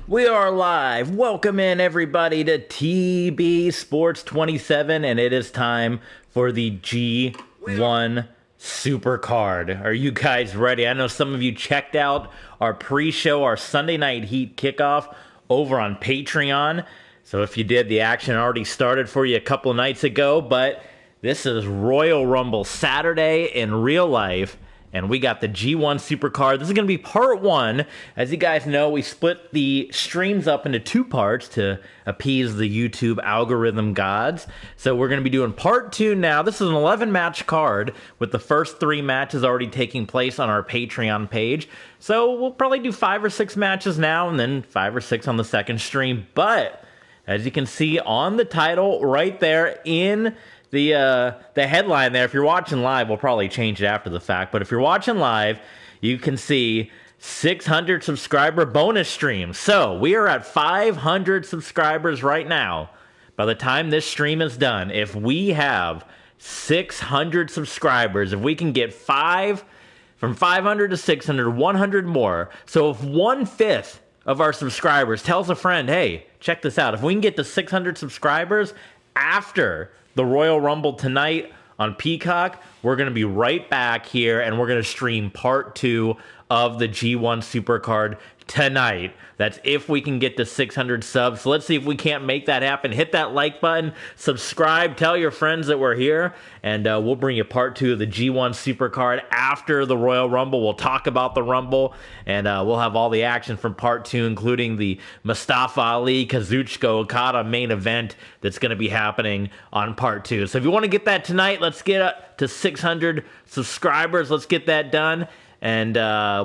We are live. Welcome in everybody to TB Sports 27, and it is time for the G1 Supercard. Are you guys ready? I know some of you checked out our pre-show, our Sunday Night Heat kickoff over on Patreon. So if you did, the action already started for you a couple of nights ago, but this is Royal Rumble Saturday in real life. And we got the G1 Supercard. This is going to be part one. As you guys know, we split the streams up into two parts to appease the YouTube algorithm gods. So we're going to be doing part two now. This is an 11-match card with the first 3 matches already taking place on our Patreon page. So we'll probably do 5 or 6 matches now and then 5 or 6 on the second stream. But as you can see on the title right there in the headline there, if you're watching live, we'll probably change it after the fact, but if you're watching live, you can see 600 subscriber bonus stream. So we are at 500 subscribers right now. By the time this stream is done, if we have 600 subscribers, if we can get from 500 to 600, 100 more. So if 1/5 of our subscribers tells a friend, hey, check this out. If we can get to 600 subscribers after the Royal Rumble tonight on Peacock, we're going to be right back here and we're going to stream part 2 of the G1 Supercard tonight. That's if we can get to 600 subs. So let's see if we can't make that happen. Hit that like button, subscribe, tell your friends that we're here, and we'll bring you part 2 of the G1 Supercard after the Royal Rumble. We'll talk about the Rumble, and we'll have all the action from part 2, including the Mustafa Ali, Kazuchika Okada main event that's going to be happening on part 2. So if you want to get that tonight, let's get up to 600 subscribers. Let's get that done. And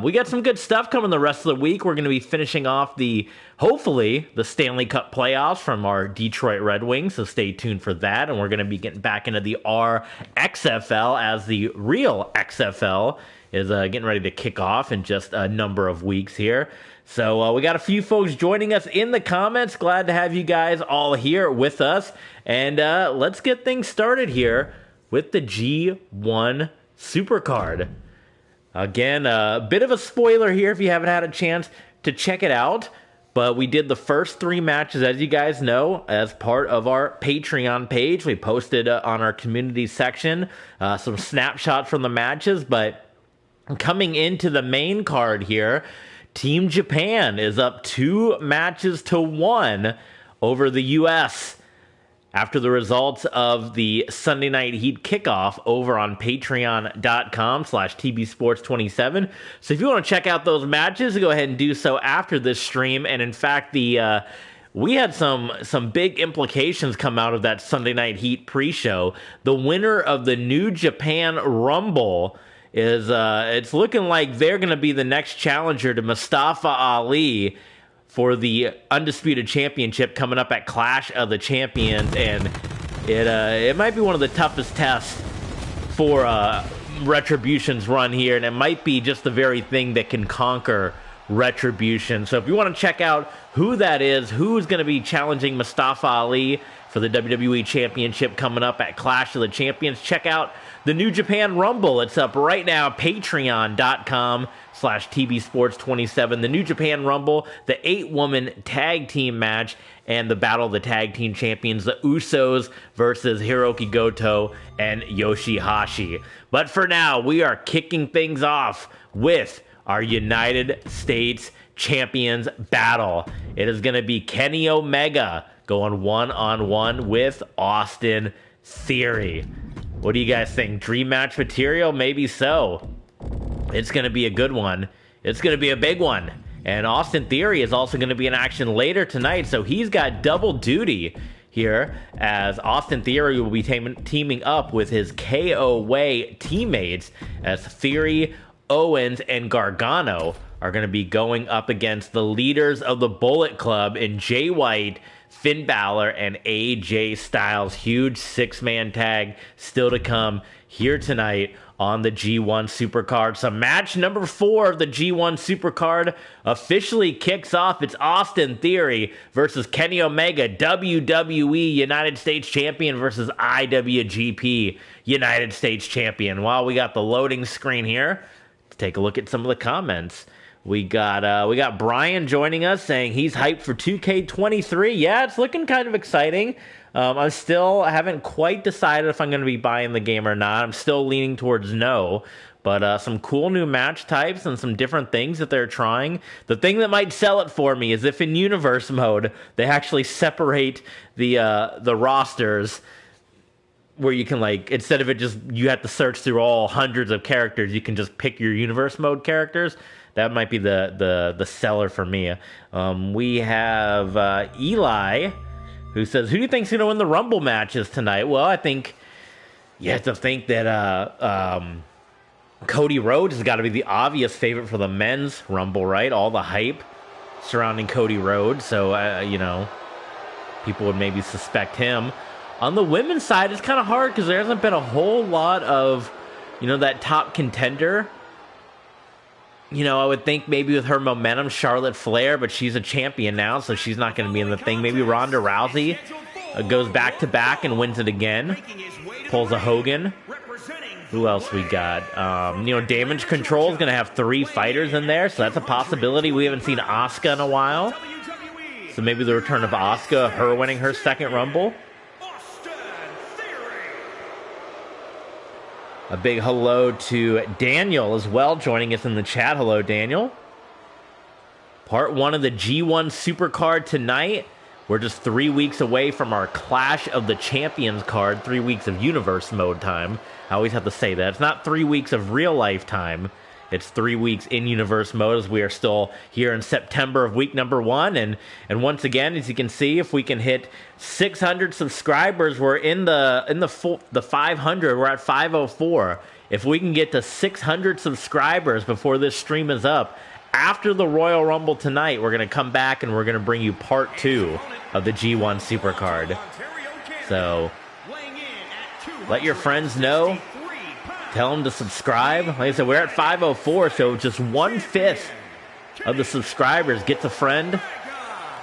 we got some good stuff coming the rest of the week. We're going to be finishing off hopefully, the Stanley Cup playoffs from our Detroit Red Wings. So stay tuned for that. And we're going to be getting back into the RXFL as the real XFL is getting ready to kick off in just a number of weeks here. So we got a few folks joining us in the comments. Glad to have you guys all here with us. And let's get things started here with the G1 Supercard. Again, a bit of a spoiler here if you haven't had a chance to check it out, but we did the first 3 matches, as you guys know, as part of our Patreon page. We posted on our community section some snapshots from the matches, but coming into the main card here, Team Japan is up 2-1 over the U.S., after the results of the Sunday Night Heat kickoff over on patreon.com/tbsports27. So if you want to check out those matches, go ahead and do so after this stream. And in fact, we had some big implications come out of that Sunday Night Heat pre-show. The winner of the New Japan Rumble is it's looking like they're going to be the next challenger to Mustafa Ali for the Undisputed Championship coming up at Clash of the Champions, and it might be one of the toughest tests for Retribution's run here, and it might be just the very thing that can conquer Retribution. So if you want to check out who that is, who's going to be challenging Mustafa Ali for the WWE Championship coming up at Clash of the Champions, check out the New Japan Rumble. It's up right now, patreon.com/tbsports27. The New Japan Rumble, the 8-woman tag team match, and the Battle of the Tag Team Champions, the Usos versus Hiroki Goto and Yoshihashi. But for now, we are kicking things off with our United States Champions battle. It is going to be Kenny Omega going one-on-one with Austin Theory. What do you guys think? Dream match material? Maybe so. It's going to be a good one. It's going to be a big one. And Austin Theory is also going to be in action later tonight, so he's got double duty here, as Austin Theory will be teaming up with his KO Way teammates, as Theory, Owens, and Gargano are going to be going up against the leaders of the Bullet Club in Jay White, Finn Balor, and AJ Styles. Huge 6-man tag still to come here tonight on the G1 Supercard. So match number 4 of the G1 Supercard officially kicks off. It's Austin Theory versus Kenny Omega, WWE United States Champion versus IWGP United States Champion. While we got the loading screen here, let's take a look at some of the comments. We got Brian joining us saying he's hyped for 2K23. Yeah, it's looking kind of exciting. I haven't quite decided if I'm going to be buying the game or not. I'm still leaning towards no. But some cool new match types and some different things that they're trying. The thing that might sell it for me is if in universe mode they actually separate the rosters, where you can, like, instead of it just you have to search through all hundreds of characters, you can just pick your universe mode characters. That might be the seller for me. We have Eli, who says, who do you think's going to win the Rumble matches tonight? Well, I think you have to think that Cody Rhodes has got to be the obvious favorite for the men's Rumble, right? All the hype surrounding Cody Rhodes, so, people would maybe suspect him. On the women's side, it's kind of hard because there hasn't been a whole lot of, that top contender. I would think maybe with her momentum, Charlotte Flair, but she's a champion now, so she's not going to be in the thing. Maybe Ronda Rousey goes back-to-back and wins it again. Pulls a Hogan. Who else we got? Damage Control is going to have 3 fighters in there, so that's a possibility. We haven't seen Asuka in a while. So maybe the return of Asuka, her winning her second Rumble. A big hello to Daniel as well, joining us in the chat. Hello, Daniel. Part 1 of the G1 Supercard tonight. We're just 3 weeks away from our Clash of the Champions card. 3 weeks of universe mode time. I always have to say that. It's not 3 weeks of real life time. It's 3 weeks in universe mode, as we are still here in September of week number 1. And once again, as you can see, if we can hit 600 subscribers, we're in the 500. We're at 504. If we can get to 600 subscribers before this stream is up, after the Royal Rumble tonight, we're going to come back and we're going to bring you part 2 of the G1 Supercard. So let your friends know. Tell them to subscribe. Like I said, we're at 504, so just 1/5 of the subscribers gets a friend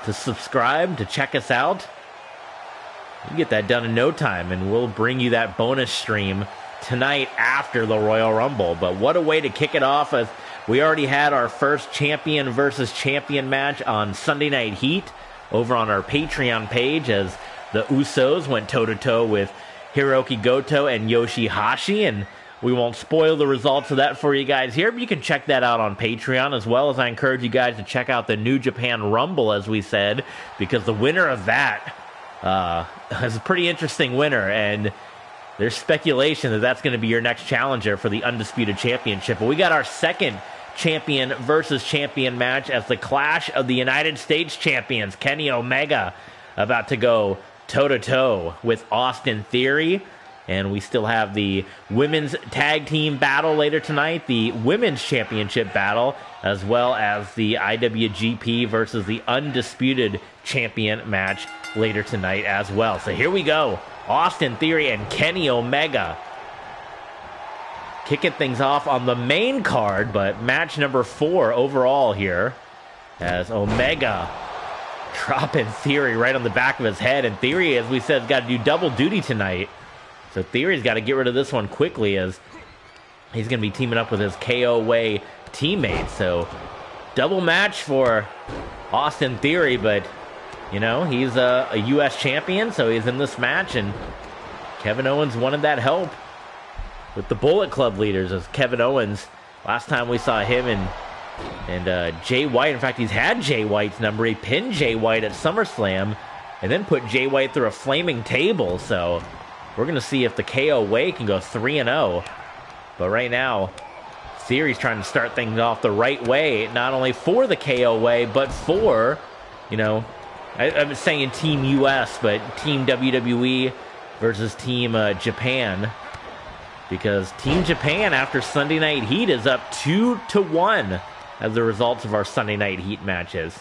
to subscribe, to check us out. You can get that done in no time, and we'll bring you that bonus stream tonight after the Royal Rumble. But what a way to kick it off, as we already had our first champion versus champion match on Sunday Night Heat over on our Patreon page, as the Usos went toe-to-toe with Hiroki Goto and Yoshihashi, and we won't spoil the results of that for you guys here, but you can check that out on Patreon, as well as I encourage you guys to check out the New Japan Rumble, as we said, because the winner of that is a pretty interesting winner, and there's speculation that that's going to be your next challenger for the Undisputed Championship. But we got our second champion versus champion match as the Clash of the United States Champions. Kenny Omega about to go toe-to-toe with Austin Theory. And we still have the women's tag team battle later tonight, the women's championship battle, as well as the IWGP versus the Undisputed Champion match later tonight as well. So here we go. Austin Theory and Kenny Omega kicking things off on the main card, but match number 4 overall here, as Omega dropping Theory right on the back of his head. And Theory, as we said, has got to do double duty tonight. So Theory's got to get rid of this one quickly, as he's going to be teaming up with his KO Way teammates. So double match for Austin Theory, but, he's a U.S. champion, so he's in this match, and Kevin Owens wanted that help with the Bullet Club leaders, as Kevin Owens, last time we saw him and Jay White, in fact, he's had Jay White's number. He pinned Jay White at SummerSlam and then put Jay White through a flaming table, so we're going to see if the KO Way can go 3-0. But right now, Theory's trying to start things off the right way, not only for the KO Way, but for, I'm saying Team US, but Team WWE versus Team Japan. Because Team Japan, after Sunday Night Heat, is up 2-1 as the results of our Sunday Night Heat matches.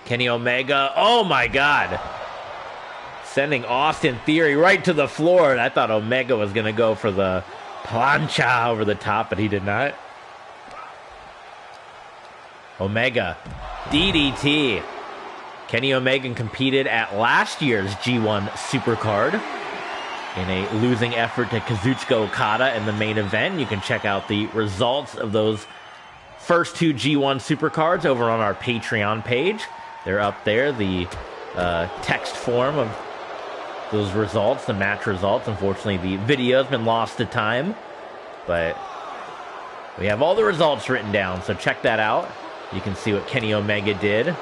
Kenny Omega, oh my God, sending Austin Theory right to the floor. And I thought Omega was going to go for the plancha over the top, but he did not. Omega, DDT. Kenny Omega competed at last year's G1 Supercard in a losing effort to Kazuchika Okada in the main event. You can check out the results of those first two G1 Supercards over on our Patreon page. They're up there, the text form of those results, the match results. Unfortunately, the video has been lost to time, but we have all the results written down, so check that out. You can see what Kenny Omega did.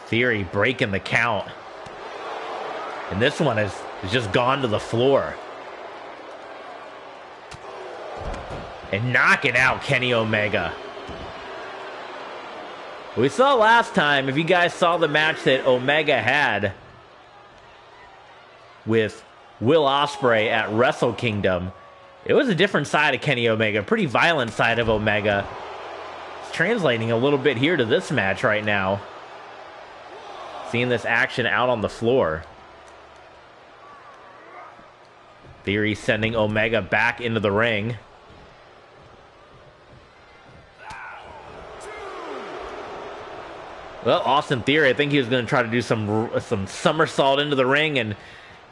Theory breaking the count. And this one is just gone to the floor. And knocking out Kenny Omega. We saw last time, if you guys saw the match that Omega had with Will Ospreay at Wrestle Kingdom, it was a different side of Kenny Omega, pretty violent side of Omega. It's translating a little bit here to this match right now. Seeing this action out on the floor. Theory sending Omega back into the ring. Well, Austin Theory, I think he was going to try to do some somersault into the ring and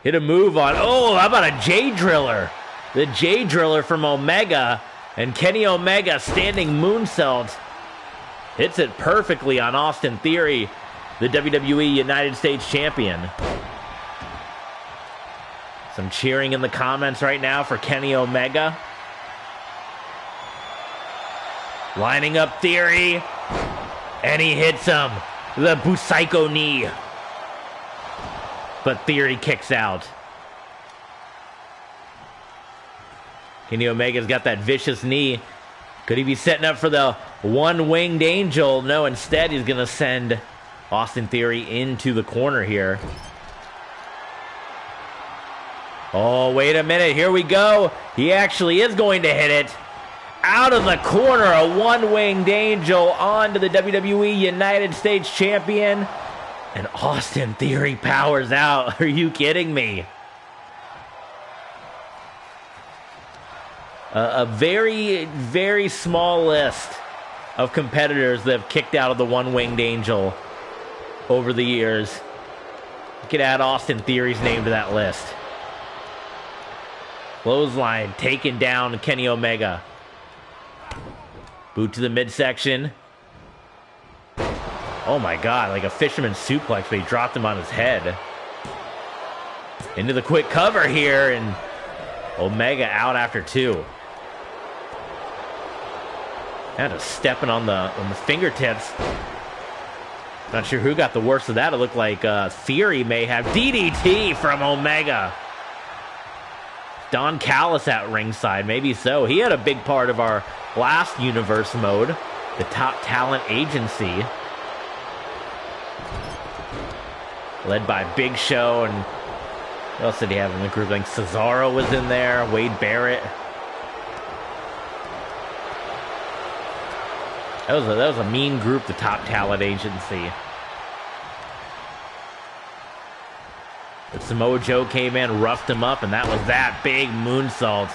hit a move on... Oh, how about a J-Driller? The J-Driller from Omega. And Kenny Omega standing moonsault. Hits it perfectly on Austin Theory, the WWE United States Champion. Some cheering in the comments right now for Kenny Omega. Lining up Theory. And he hits him. The Busaiku knee. But Theory kicks out. Kenny Omega's got that vicious knee. Could he be setting up for the one-winged angel? No, instead he's going to send Austin Theory into the corner here. Oh, wait a minute. Here we go. He actually is going to hit it. Out of the corner, a one-winged angel onto the WWE United States Champion. And Austin Theory powers out. Are you kidding me? A very, very small list of competitors that have kicked out of the one-winged angel over the years. You could add Austin Theory's name to that list. Clothesline taking down Kenny Omega. Boot to the midsection. Oh my God, like a fisherman suplex, but he dropped him on his head. Into the quick cover here, and Omega out after two. Kind of stepping on the fingertips. Not sure who got the worst of that. It looked like Theory may have. DDT from Omega. Don Callis at ringside, maybe so. He had a big part of our last universe mode, the Top Talent Agency. Led by Big Show, and what else did he have in the group? I think Cesaro was in there, Wade Barrett. That was a mean group, the Top Talent Agency. But Samoa Joe came in, roughed him up, and that was that big moonsault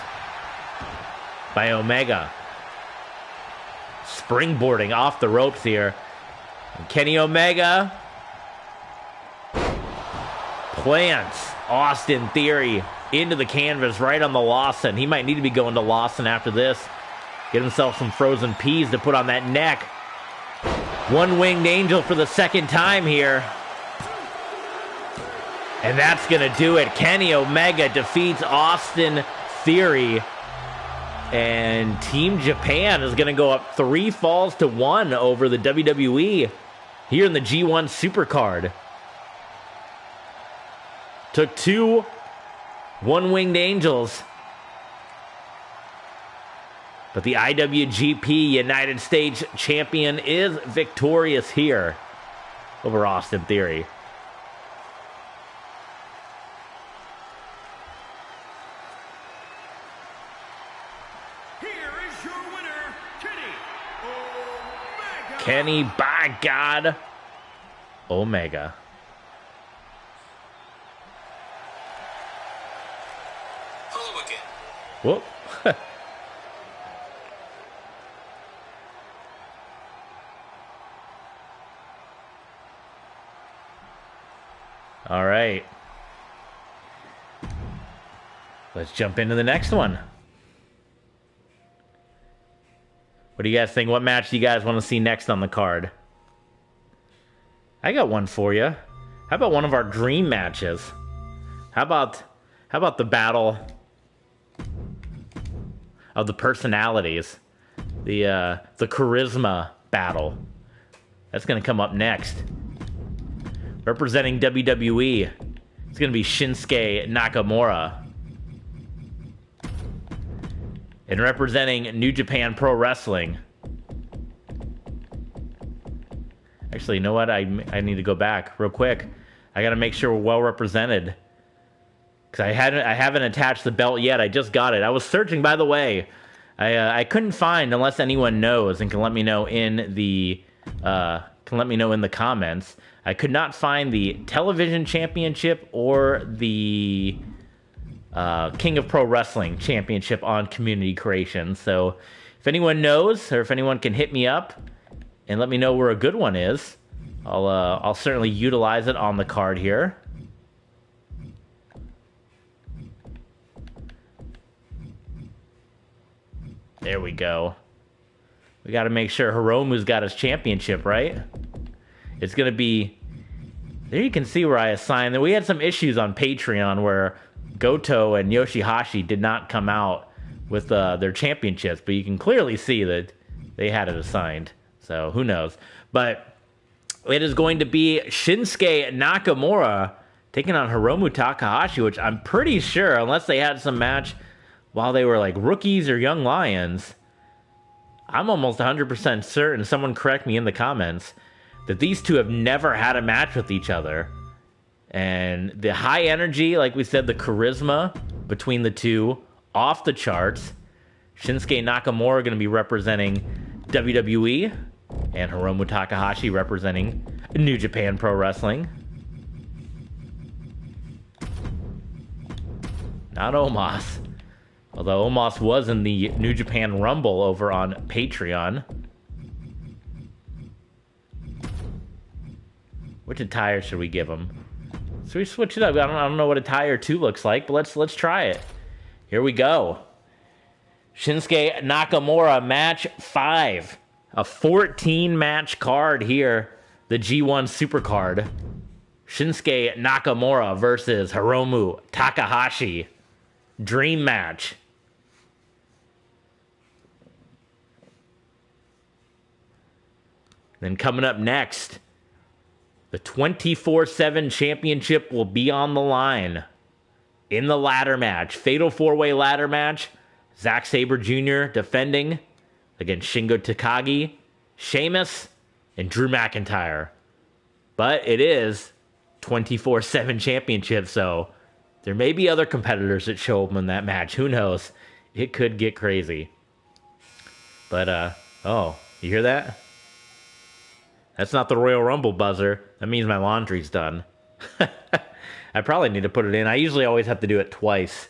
by Omega. Springboarding off the ropes here. And Kenny Omega plants Austin Theory into the canvas right on the Lawson. He might need to be going to Lawson after this. Get himself some frozen peas to put on that neck. One-winged angel for the second time here. And that's going to do it. Kenny Omega defeats Austin Theory. And Team Japan is going to go up 3-1 over the WWE here in the G1 Supercard. Took two one-winged angels. But the IWGP United States Champion is victorious here over Austin Theory. Here is your winner, Kenny Omega. Kenny, by God, Omega. Hello again. Whoop. All right. let's jump into the next one. What do you guys think? What match do you guys want to see next on the card? I got one for you. How about one of our dream matches? How about the battle of the personalities? The charisma battle. That's going to come up next. Representing WWE, it's going to be Shinsuke Nakamura. And representing New Japan Pro Wrestling. Actually, you know what? I need to go back real quick. I got to make sure we're well represented. Because I haven't attached the belt yet. I just got it. I was searching, by the way. I couldn't find, unless anyone knows and can let me know in the comments. I could not find the television championship or the King of Pro Wrestling championship on Community Creation. So if anyone knows, or if anyone can hit me up and let me know where a good one is, I'll certainly utilize it on the card here. There we go. We got to make sure Hiromu's got his championship, right? It's going to be... There you can see where I assigned that. We had some issues on Patreon where Goto and Yoshihashi did not come out with their championships, but you can clearly see that they had it assigned. So who knows? But it is going to be Shinsuke Nakamura taking on Hiromu Takahashi, which I'm pretty sure, unless they had some match while they were like rookies or young lions, I'm almost 100% certain, someone correct me in the comments, that these two have never had a match with each other. And the high energy, like we said, the charisma between the two, off the charts. Shinsuke Nakamura going to be representing WWE, and Hiromu Takahashi representing New Japan Pro Wrestling. Not Omos. Although Omos was in the New Japan Rumble over on Patreon. Which attire should we give him? So we switch it up. I don't know what attire 2 looks like, but let's try it. Here we go. Shinsuke Nakamura, match 5. A 14-match card here. The G1 Supercard. Shinsuke Nakamura versus Hiromu Takahashi. Dream match. Then coming up next, the 24/7 championship will be on the line. In the ladder match, fatal 4-way ladder match, Zack Sabre Jr. defending against Shingo Takagi, Sheamus, and Drew McIntyre. But it is 24/7 championship, so there may be other competitors that show up in that match. Who knows? It could get crazy. But, oh, you hear that? That's not the Royal Rumble buzzer. That means my laundry's done. I probably need to put it in. I usually always have to do it twice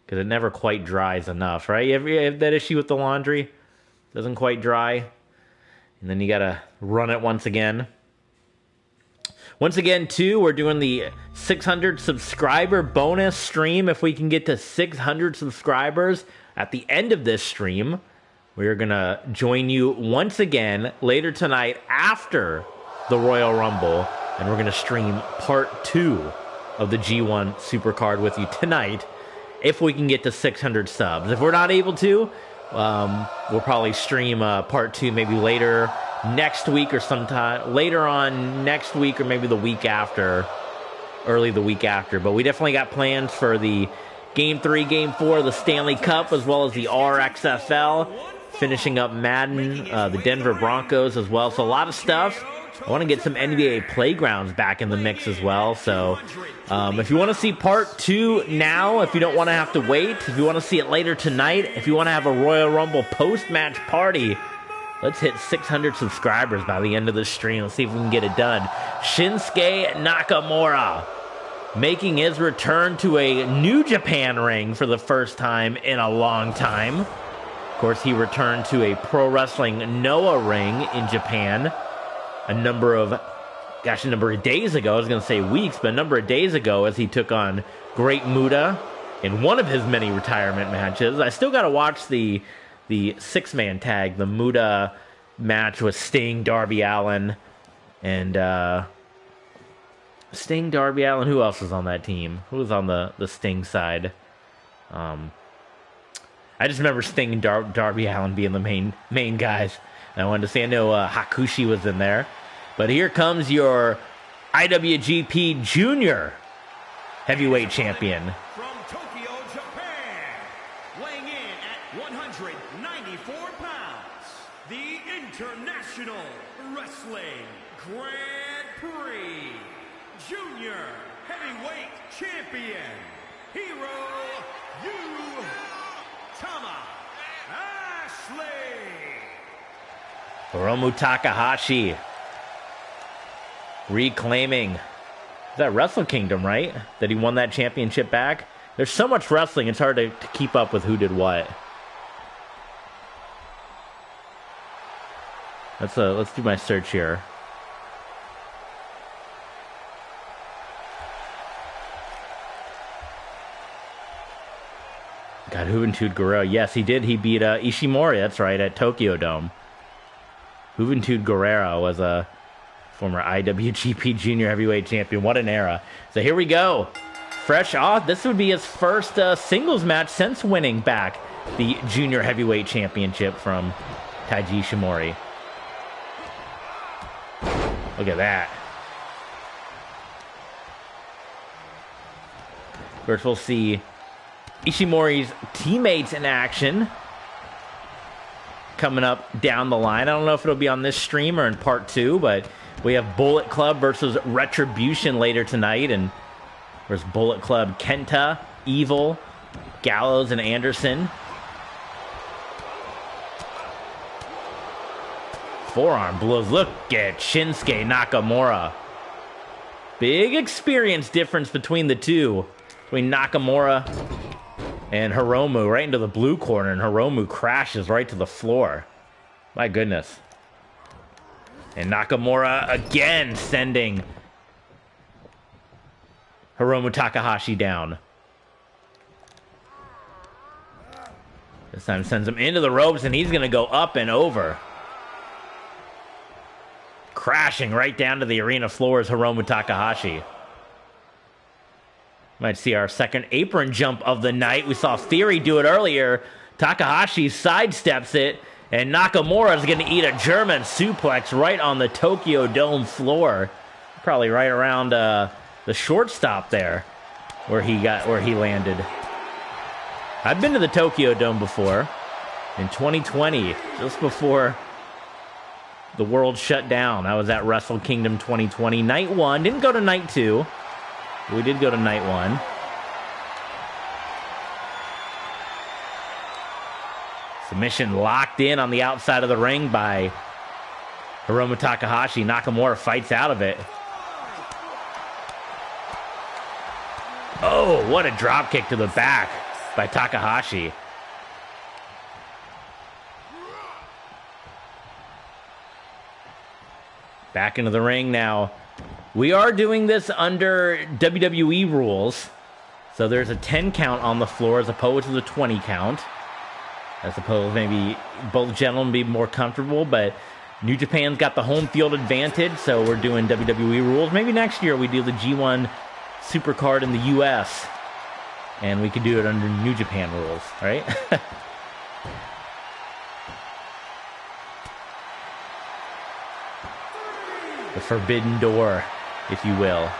because it never quite dries enough, right? You ever have that issue with the laundry? Doesn't quite dry. And then you got to run it once again. Once again, too, we're doing the 600 subscriber bonus stream. If we can get to 600 subscribers at the end of this stream, we're going to join you once again later tonight after the Royal Rumble. And we're going to stream part 2 of the G1 Supercard with you tonight if we can get to 600 subs. If we're not able to, we'll probably stream part 2 maybe later next week or sometime later on next week or maybe the week after, early the week after. But we definitely got plans for the Game 3, Game 4 of the Stanley Cup, as well as the RXFL, finishing up Madden, the Denver Broncos as well. So a lot of stuff. I want to get some NBA Playgrounds back in the mix as well. So if you want to see part 2 now, if you don't want to have to wait, if you want to see it later tonight, if you want to have a Royal Rumble post-match party, let's hit 600 subscribers by the end of the stream. Let's see if we can get it done. Shinsuke Nakamura making his return to a New Japan ring for the first time in a long time. Of course, he returned to a Pro Wrestling Noah ring in Japan a number of days ago. I was going to say weeks, but a number of days ago as he took on Great Muta in one of his many retirement matches. I still got to watch the six-man tag, the Muda match with Sting, Darby Allin, and Sting, Darby Allin. Who else was on that team? Who was on the Sting side? I just remember Sting and Darby Allin being the main guys. And I wanted to say, I know Hakushi was in there. But here comes your IWGP Junior Heavyweight Champion. From Tokyo, Japan, weighing in at 194 pounds, the International Wrestling Grand Prix Junior Heavyweight Champion, Hiro Ashley. Hiromu Takahashi reclaiming, is that Wrestle Kingdom, right? That he won that championship back? There's so much wrestling, it's hard to keep up with who did what. Let's do my search here. God, Juventud Guerrero. Yes, he did. He beat Ishimori, that's right, at Tokyo Dome. Juventud Guerrero was a former IWGP Junior Heavyweight Champion. What an era. So here we go. Fresh off. This would be his first singles match since winning back the Junior Heavyweight Championship from Taiji Ishimori. Look at that. First, we'll see Ishimori's teammates in action coming up down the line. I don't know if it'll be on this stream or in part 2, but we have Bullet Club versus Retribution later tonight, and there's Bullet Club Kenta, Evil, Gallows, and Anderson. Forearm blows. Look at Shinsuke Nakamura. Big experience difference between the two. Between Nakamura and Hiromu, right into the blue corner, and Hiromu crashes right to the floor. My goodness. And Nakamura again sending Hiromu Takahashi down. This time sends him into the ropes, and he's going to go up and over. Crashing right down to the arena floor is Hiromu Takahashi. Might see our second apron jump of the night. We saw Theory do it earlier. Takahashi sidesteps it, and Nakamura is going to eat a German suplex right on the Tokyo Dome floor. Probably right around the shortstop there, where he landed. I've been to the Tokyo Dome before in 2020, just before the world shut down. I was at Wrestle Kingdom 2020, night 1. Didn't go to night 2. We did go to night 1. Submission locked in on the outside of the ring by Hiromu Takahashi. Nakamura fights out of it. Oh, what a drop kick to the back by Takahashi. Back into the ring now. We are doing this under WWE rules. So there's a 10 count on the floor as opposed to the 20 count. I suppose maybe both gentlemen be more comfortable, but New Japan's got the home field advantage, so we're doing WWE rules. Maybe next year we do the G1 Supercard in the US, and we could do it under New Japan rules, right? The forbidden door, if you will.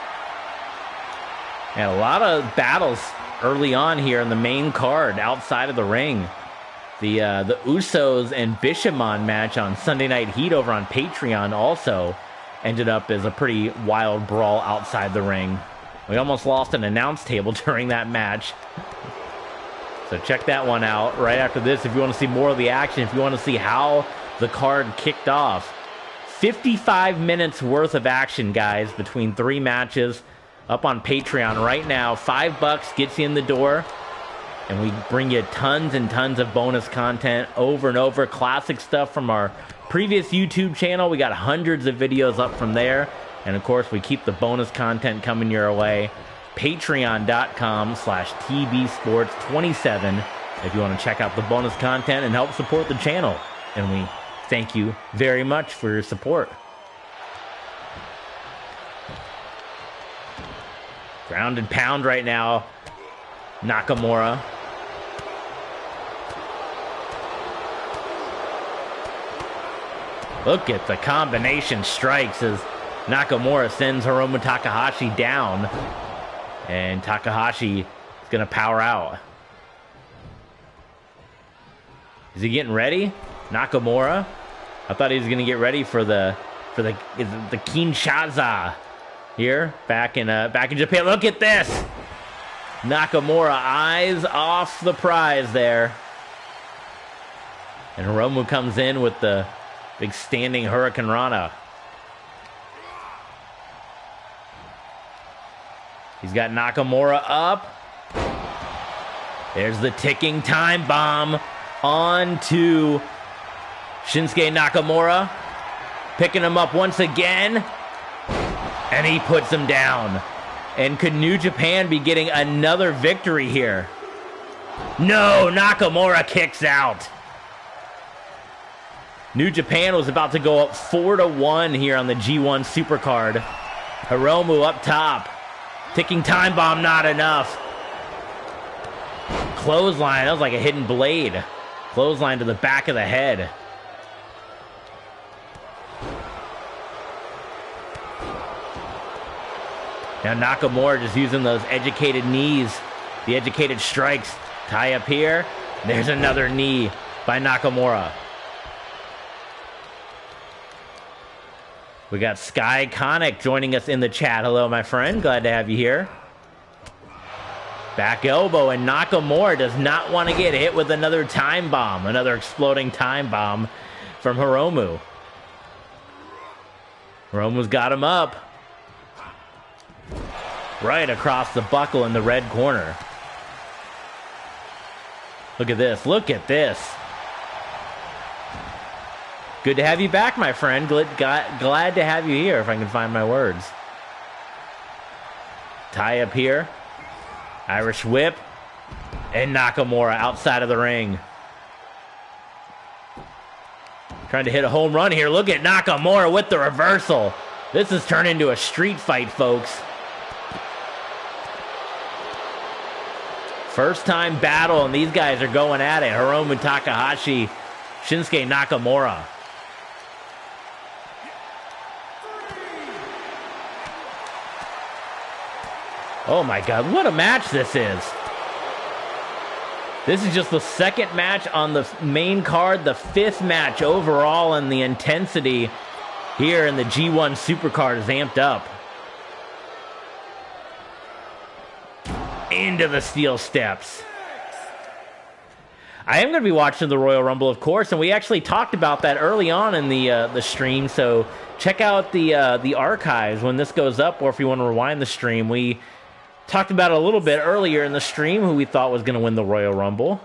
And a lot of battles early on here in the main card outside of the ring. The Usos and Bishamon match on Sunday Night Heat over on Patreon also ended up as a pretty wild brawl outside the ring. We almost lost an announce table during that match. So check that one out right after this if you want to see more of the action, if you want to see how the card kicked off. 55 minutes worth of action, guys, between 3 matches up on Patreon right now. $5 gets you in the door, and we bring you tons and tons of bonus content over and over. Classic stuff from our previous YouTube channel. We got hundreds of videos up from there, and of course we keep the bonus content coming your way patreon.com/tbsports27 if you want to check out the bonus content and help support the channel. And we thank you very much for your support. Ground and pound right now, Nakamura. Look at the combination strikes as Nakamura sends Hiromu Takahashi down. And Takahashi is going to power out. Is he getting ready? Nakamura? I thought he was going to get ready for the Kinshasa here back in Japan. Look at this. Nakamura eyes off the prize there. And Hiromu comes in with the big standing Hurricane Rana. He's got Nakamura up. There's the ticking time bomb onto Shinsuke Nakamura. Picking him up once again. And he puts him down. And could New Japan be getting another victory here? No, Nakamura kicks out. New Japan was about to go up 4-1 here on the G1 Supercard. Hiromu up top. Ticking time bomb, not enough. Clothesline, that was like a hidden blade. Clothesline to the back of the head. Now Nakamura just using those educated knees, the educated strikes. Tie up here. There's another knee by Nakamura. We got Sky Conic joining us in the chat. Hello, my friend. Glad to have you here. Back elbow, and Nakamura does not want to get hit with another time bomb. Another exploding time bomb from Hiromu. Hiromu's got him up. Right across the buckle in the red corner. Look at this. Look at this. Good to have you back, my friend. Glad to have you here, if I can find my words. Tie up here. Irish whip. And Nakamura outside of the ring. Trying to hit a home run here. Look at Nakamura with the reversal. This has turned into a street fight, folks. First time battle, and these guys are going at it. Hiromu Takahashi, Shinsuke Nakamura. Oh my God, what a match this is. This is just the second match on the main card, the fifth match overall, and the intensity here in the G1 Supercard is amped up. Into the steel steps. I am going to be watching the Royal Rumble, of course, and we actually talked about that early on in the stream, so check out the archives when this goes up, or if you want to rewind the stream. We talked about it a little bit earlier in the stream, who we thought was going to win the Royal Rumble.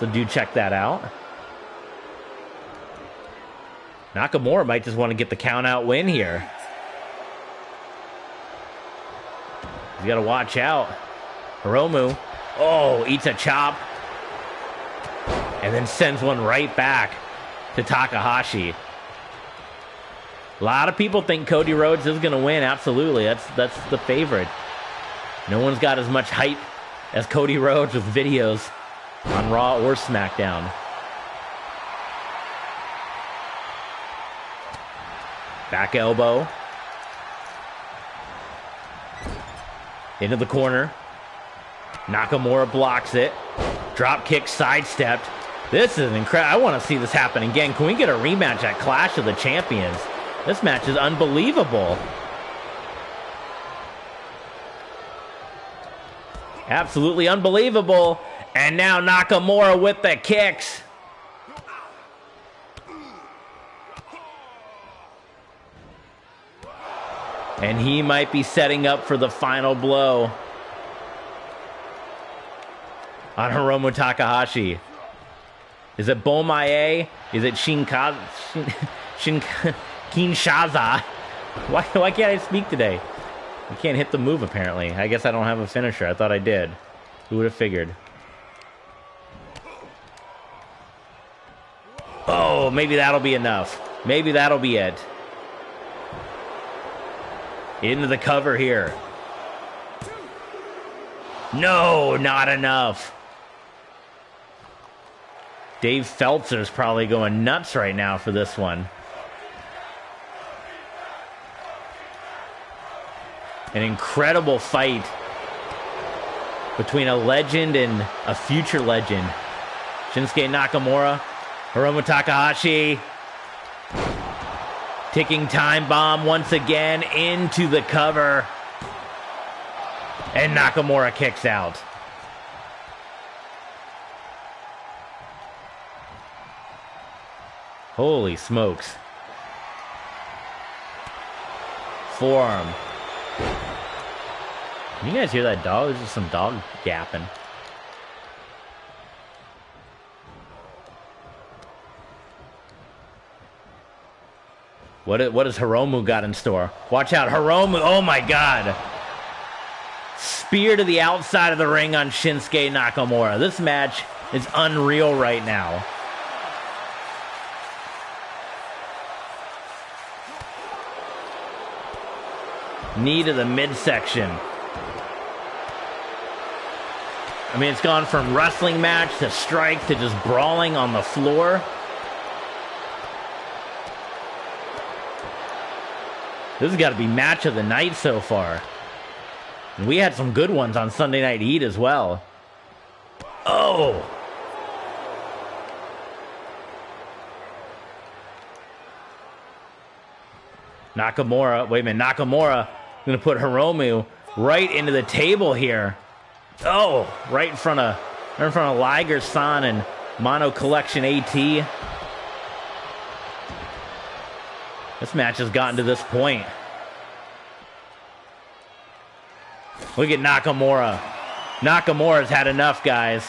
So do check that out. Nakamura might just want to get the count-out win here. He's got to watch out. Hiromu, oh, eats a chop. And then sends one right back to Takahashi. A lot of people think Cody Rhodes is going to win. Absolutely, that's the favorite. No one's got as much hype as Cody Rhodes with videos on Raw or SmackDown. Back elbow. Into the corner. Nakamura blocks it. Drop kick sidestepped. This is incredible. I want to see this happen again. Can we get a rematch at Clash of the Champions? This match is unbelievable. Absolutely unbelievable. And now Nakamura with the kicks. And he might be setting up for the final blow on Hiromu Takahashi. Is it Bomaye? Is it Kinshasa? Why can't I speak today? I can't hit the move, apparently. I guess I don't have a finisher. I thought I did. Who would have figured? Oh, maybe that'll be enough. Maybe that'll be it. Into the cover here. No, not enough. Dave Feltzer's probably going nuts right now for this one. An incredible fight between a legend and a future legend. Shinsuke Nakamura, Hiromu Takahashi. Ticking time bomb once again into the cover. And Nakamura kicks out. Holy smokes. Forearm. Can you guys hear that dog? There's just some dog yapping. What has Hiromu got in store? Watch out, Hiromu. Oh my God. Spear to the outside of the ring on Shinsuke Nakamura. This match is unreal right now. Knee to the midsection. I mean, it's gone from wrestling match to strike to just brawling on the floor. This has got to be match of the night so far. And we had some good ones on Sunday Night Heat as well. Oh! Nakamura, wait a minute, Nakamura going to put Hiromu right into the table here. Oh, right in front of Liger-san and Mono Collection AT. This match has gotten to this point. Look at Nakamura. Nakamura's had enough, guys.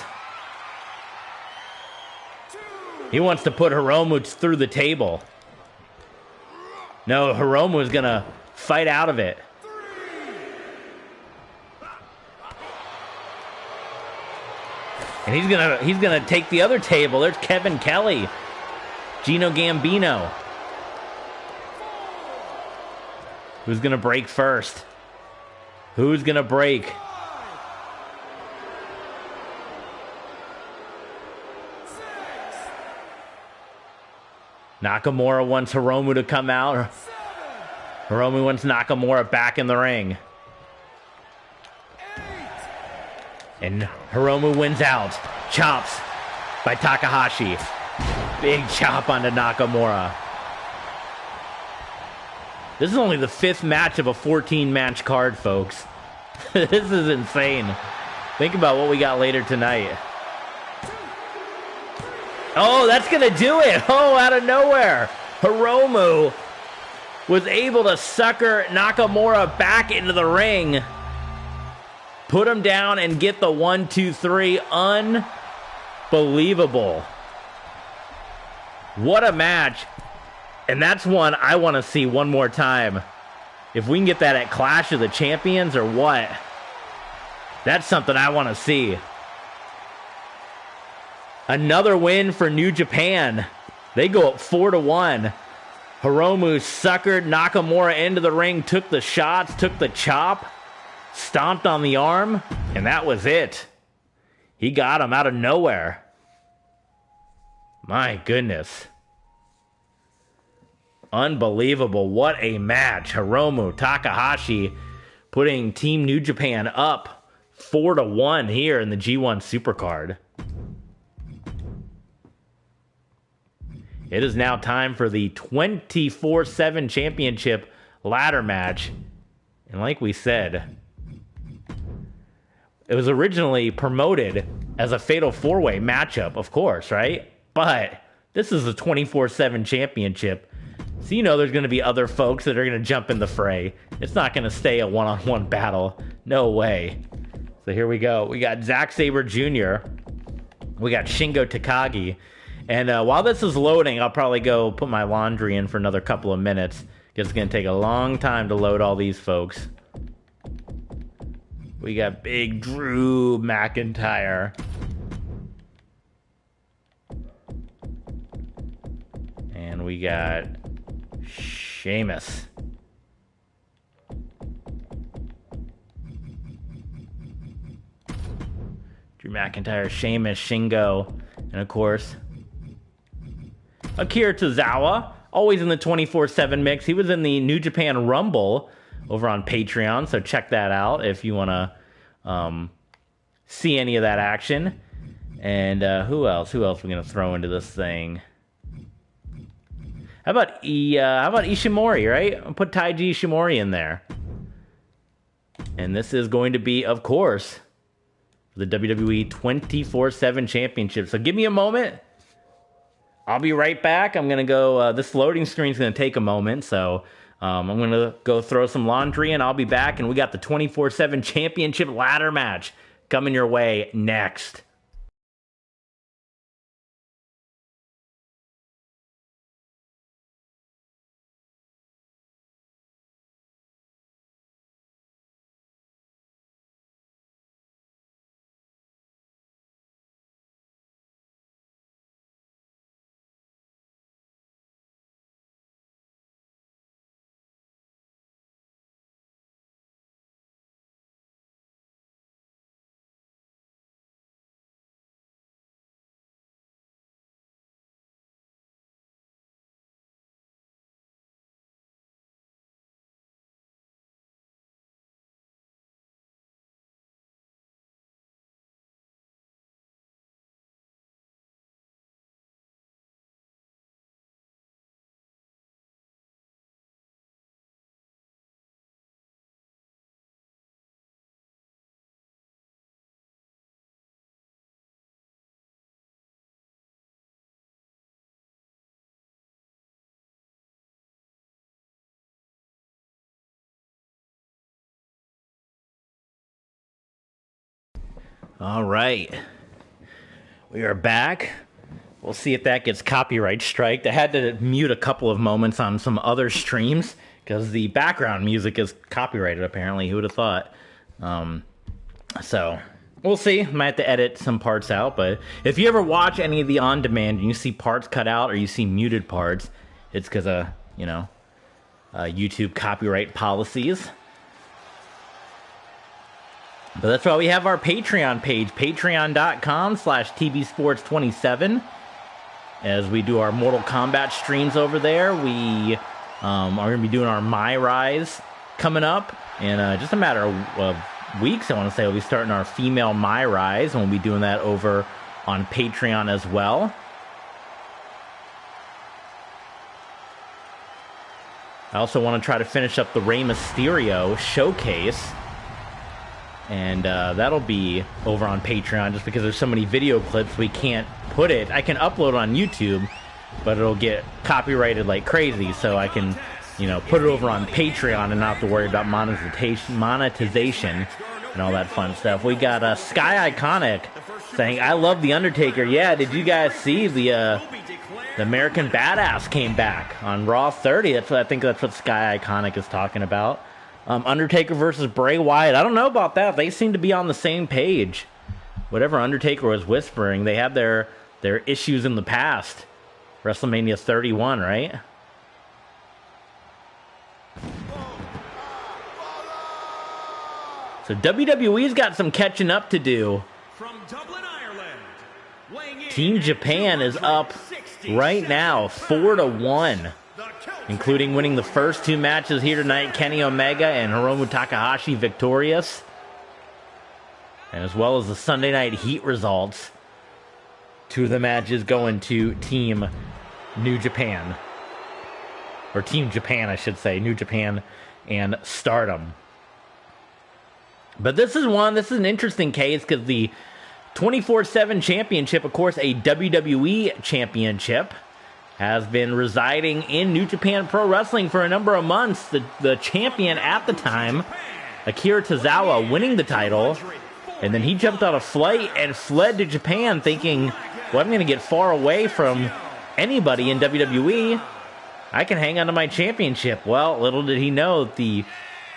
He wants to put Hiromu through the table. No, Hiromu is going to fight out of it. And he's gonna take the other table. There's Kevin Kelly. Gino Gambino. Who's gonna break first? Who's gonna break? Nakamura wants Hiromu to come out. Hiromu wants Nakamura back in the ring. And Hiromu wins out. Chops by Takahashi. Big chop onto Nakamura. This is only the 5th match of a 14-match card, folks. This is insane. Think about what we got later tonight. Oh, that's going to do it. Oh, out of nowhere. Hiromu was able to sucker Nakamura back into the ring. Put him down and get the 1, 2, 3. Unbelievable. What a match. And that's one I want to see one more time. If we can get that at Clash of the Champions or what. That's something I want to see. Another win for New Japan. They go up 4-1. Hiromu suckered Nakamura into the ring, took the shots, took the chop, stomped on the arm, and that was it. He got him out of nowhere. My goodness. Unbelievable. What a match. Hiromu Takahashi putting Team New Japan up 4-1 here in the G1 Supercard. It is now time for the 24/7 championship ladder match. And like we said, it was originally promoted as a fatal 4-way matchup, of course, right? But this is a 24/7 championship. So you know there's going to be other folks that are going to jump in the fray. It's not going to stay a one-on-one battle. No way. So here we go. We got Zack Sabre Jr. We got Shingo Takagi. And while this is loading, I'll probably go put my laundry in for another couple of minutes. Because it's going to take a long time to load all these folks. We got big Drew McIntyre. And we got Sheamus. Drew McIntyre, Sheamus, Shingo, and of course, Akira Tozawa, always in the 24/7 mix. He was in the New Japan Rumble over on Patreon, so check that out if you want to see any of that action. And who else? Who else are we going to throw into this thing? How about Ishimori, right? I'll put Taiji Ishimori in there. And this is going to be, of course, the WWE 24/7 Championship. So give me a moment. I'll be right back. I'm going to go, this loading screen's going to take a moment, so I'm going to go throw some laundry, and I'll be back, and we got the 24/7 Championship ladder match coming your way next. All right. We are back. We'll see if that gets copyright striked. I had to mute a couple of moments on some other streams because the background music is copyrighted, apparently. Who would have thought? So, we'll see. Might have to edit some parts out, but if you ever watch any of the on-demand and you see parts cut out or you see muted parts, it's because of, YouTube copyright policies. But that's why we have our Patreon page, patreon.com/TBSports27. As we do our Mortal Kombat streams over there, we are going to be doing our My Rise coming up in just a matter of weeks. I want to say we'll be starting our female My Rise, and we'll be doing that over on Patreon as well. I also want to try to finish up the Rey Mysterio showcase. And that'll be over on Patreon just because there's so many video clips we can't put it. I can upload it on YouTube, but it'll get copyrighted like crazy. So I can, put it over on Patreon and not have to worry about monetization and all that fun stuff. We got Sky Iconic saying, "I love The Undertaker." Yeah, did you guys see the American Badass came back on Raw 30? I think that's what Sky Iconic is talking about. Undertaker versus Bray Wyatt. I don't know about that. They seem to be on the same page. Whatever Undertaker was whispering, they had their issues in the past. WrestleMania 31, right? So WWE's got some catching up to do. From Dublin, Ireland, Team Japan is up right now, 4-1. Including winning the first two matches here tonight, Kenny Omega and Hiromu Takahashi victorious. And as well as the Sunday Night Heat results. Two of the matches going to Team New Japan. Or Team Japan, I should say. New Japan and Stardom. But this is an interesting case because the 24/7 championship, of course, a WWE championship, has been residing in New Japan Pro Wrestling for a number of months. The champion at the time, Akira Tozawa, winning the title, and then he jumped on a flight and fled to Japan thinking, well, I'm going to get far away from anybody in WWE. I can hang on to my championship. Well, little did he know that the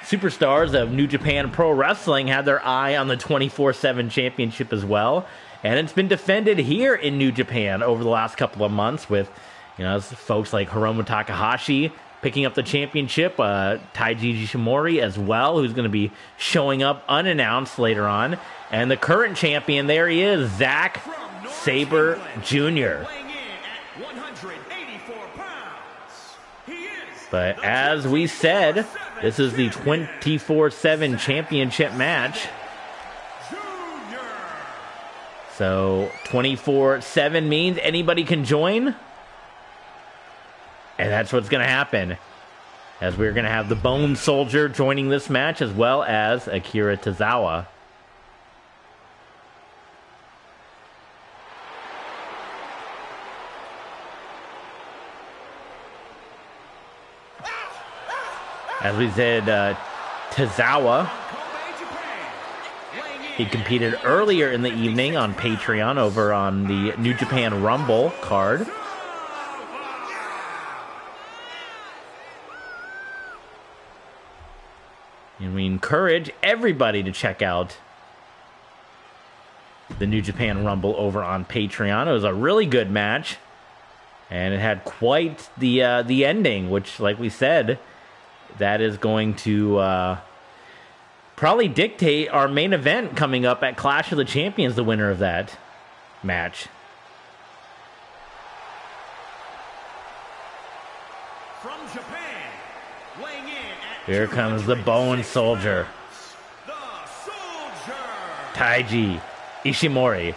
superstars of New Japan Pro Wrestling had their eye on the 24/7 championship as well. And it's been defended here in New Japan over the last couple of months with, folks like Hiromu Takahashi picking up the championship, Taiji Ishimori as well, who's going to be showing up unannounced later on. And the current champion, there he is, Zack Sabre Jr. But as we said, this is the 24/7 championship match. So 24/7 means anybody can join. And that's what's going to happen. As we're going to have the Bone Soldier joining this match, as well as Akira Tozawa. As we said, Tozawa, he competed earlier in the evening on Patreon over on the New Japan Rumble card. And we encourage everybody to check out the New Japan Rumble over on Patreon. It was a really good match, and it had quite the ending, which, like we said, that is going to probably dictate our main event coming up at Clash of the Champions, the winner of that match. From Japan, weighing in at Here comes the Bone Soldier, the Soldier. Taiji Ishimori.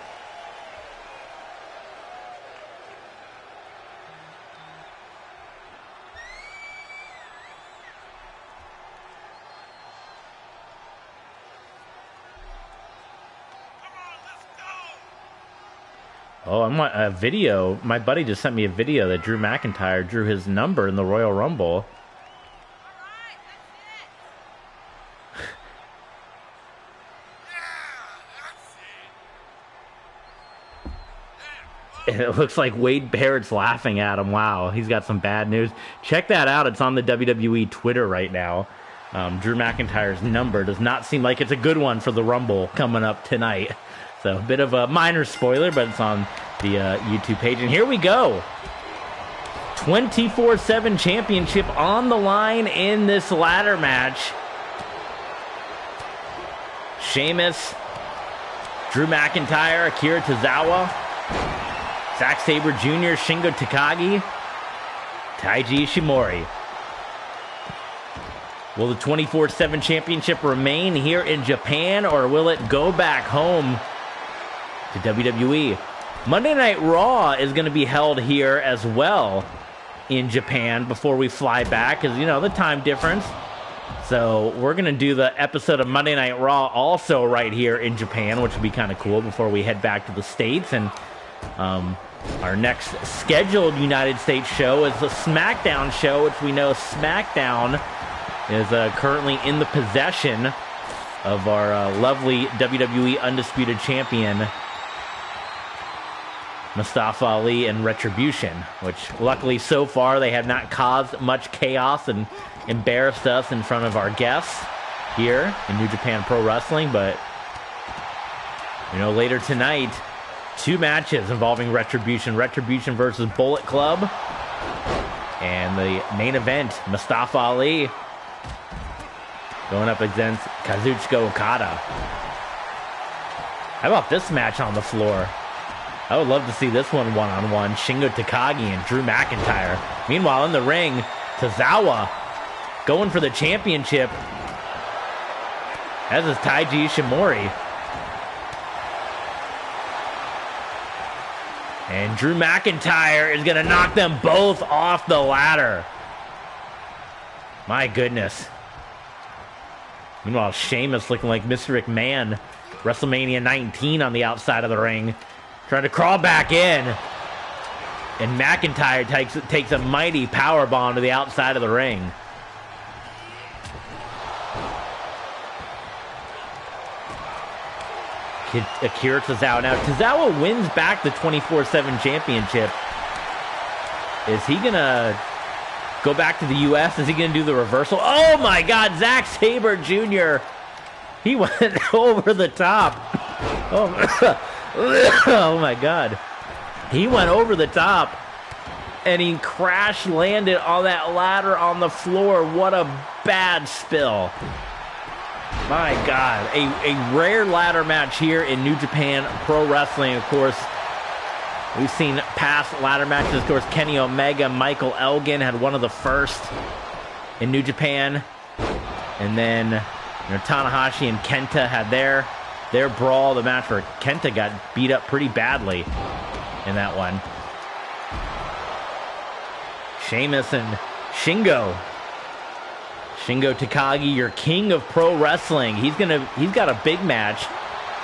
Oh, I want a video. My buddy just sent me a video that Drew McIntyre drew his number in the Royal Rumble. And it looks like Wade Barrett's laughing at him. Wow, he's got some bad news. Check that out. It's on the WWE Twitter right now. Drew McIntyre's number does not seem like it's a good one for the Rumble coming up tonight. So a bit of a minor spoiler, but it's on the YouTube page. And here we go. 24/7 championship on the line in this ladder match. Sheamus, Drew McIntyre, Akira Tozawa, Zack Sabre Jr., Shingo Takagi, Taiji Ishimori. Will the 24/7 championship remain here in Japan, or will it go back home to WWE? Monday Night Raw is going to be held here as well in Japan before we fly back, because, the time difference. So we're going to do the episode of Monday Night Raw also right here in Japan, which would be kind of cool before we head back to the States. And our next scheduled United States show is the SmackDown show, which we know SmackDown is currently in the possession of our lovely WWE Undisputed Champion, Mustafa Ali, and Retribution, which luckily so far they have not caused much chaos and embarrassed us in front of our guests here in New Japan Pro Wrestling. But later tonight, 2 matches involving Retribution versus Bullet Club, and the main event, Mustafa Ali going up against Kazuchika Okada. How about this match on the floor? I would love to see this one-on-one. Shingo Takagi and Drew McIntyre. Meanwhile, in the ring, Tozawa going for the championship, as is Taiji Ishimori. And Drew McIntyre is going to knock them both off the ladder. My goodness. Meanwhile, Sheamus looking like Mr. McMahon, WrestleMania 19 on the outside of the ring, trying to crawl back in. And McIntyre takes a mighty powerbomb to the outside of the ring. Akira Tozawa. Now, Tozawa wins back the 24/7 championship. Is he going to Go back to the U.S. Is he going to do the reversal? Oh, my God. Zack Sabre Jr. He went over the top. Oh, oh, my God. He went over the top. And he crash landed on that ladder on the floor. What a bad spill. My God. A rare ladder match here in New Japan Pro Wrestling, of course. We've seen past ladder matches. Of course, Kenny Omega, Michael Elgin had one of the first in New Japan. And then Tanahashi and Kenta had their brawl. The match where Kenta got beat up pretty badly in that one. Sheamus and Shingo. Shingo Takagi, your king of pro wrestling. He's got a big match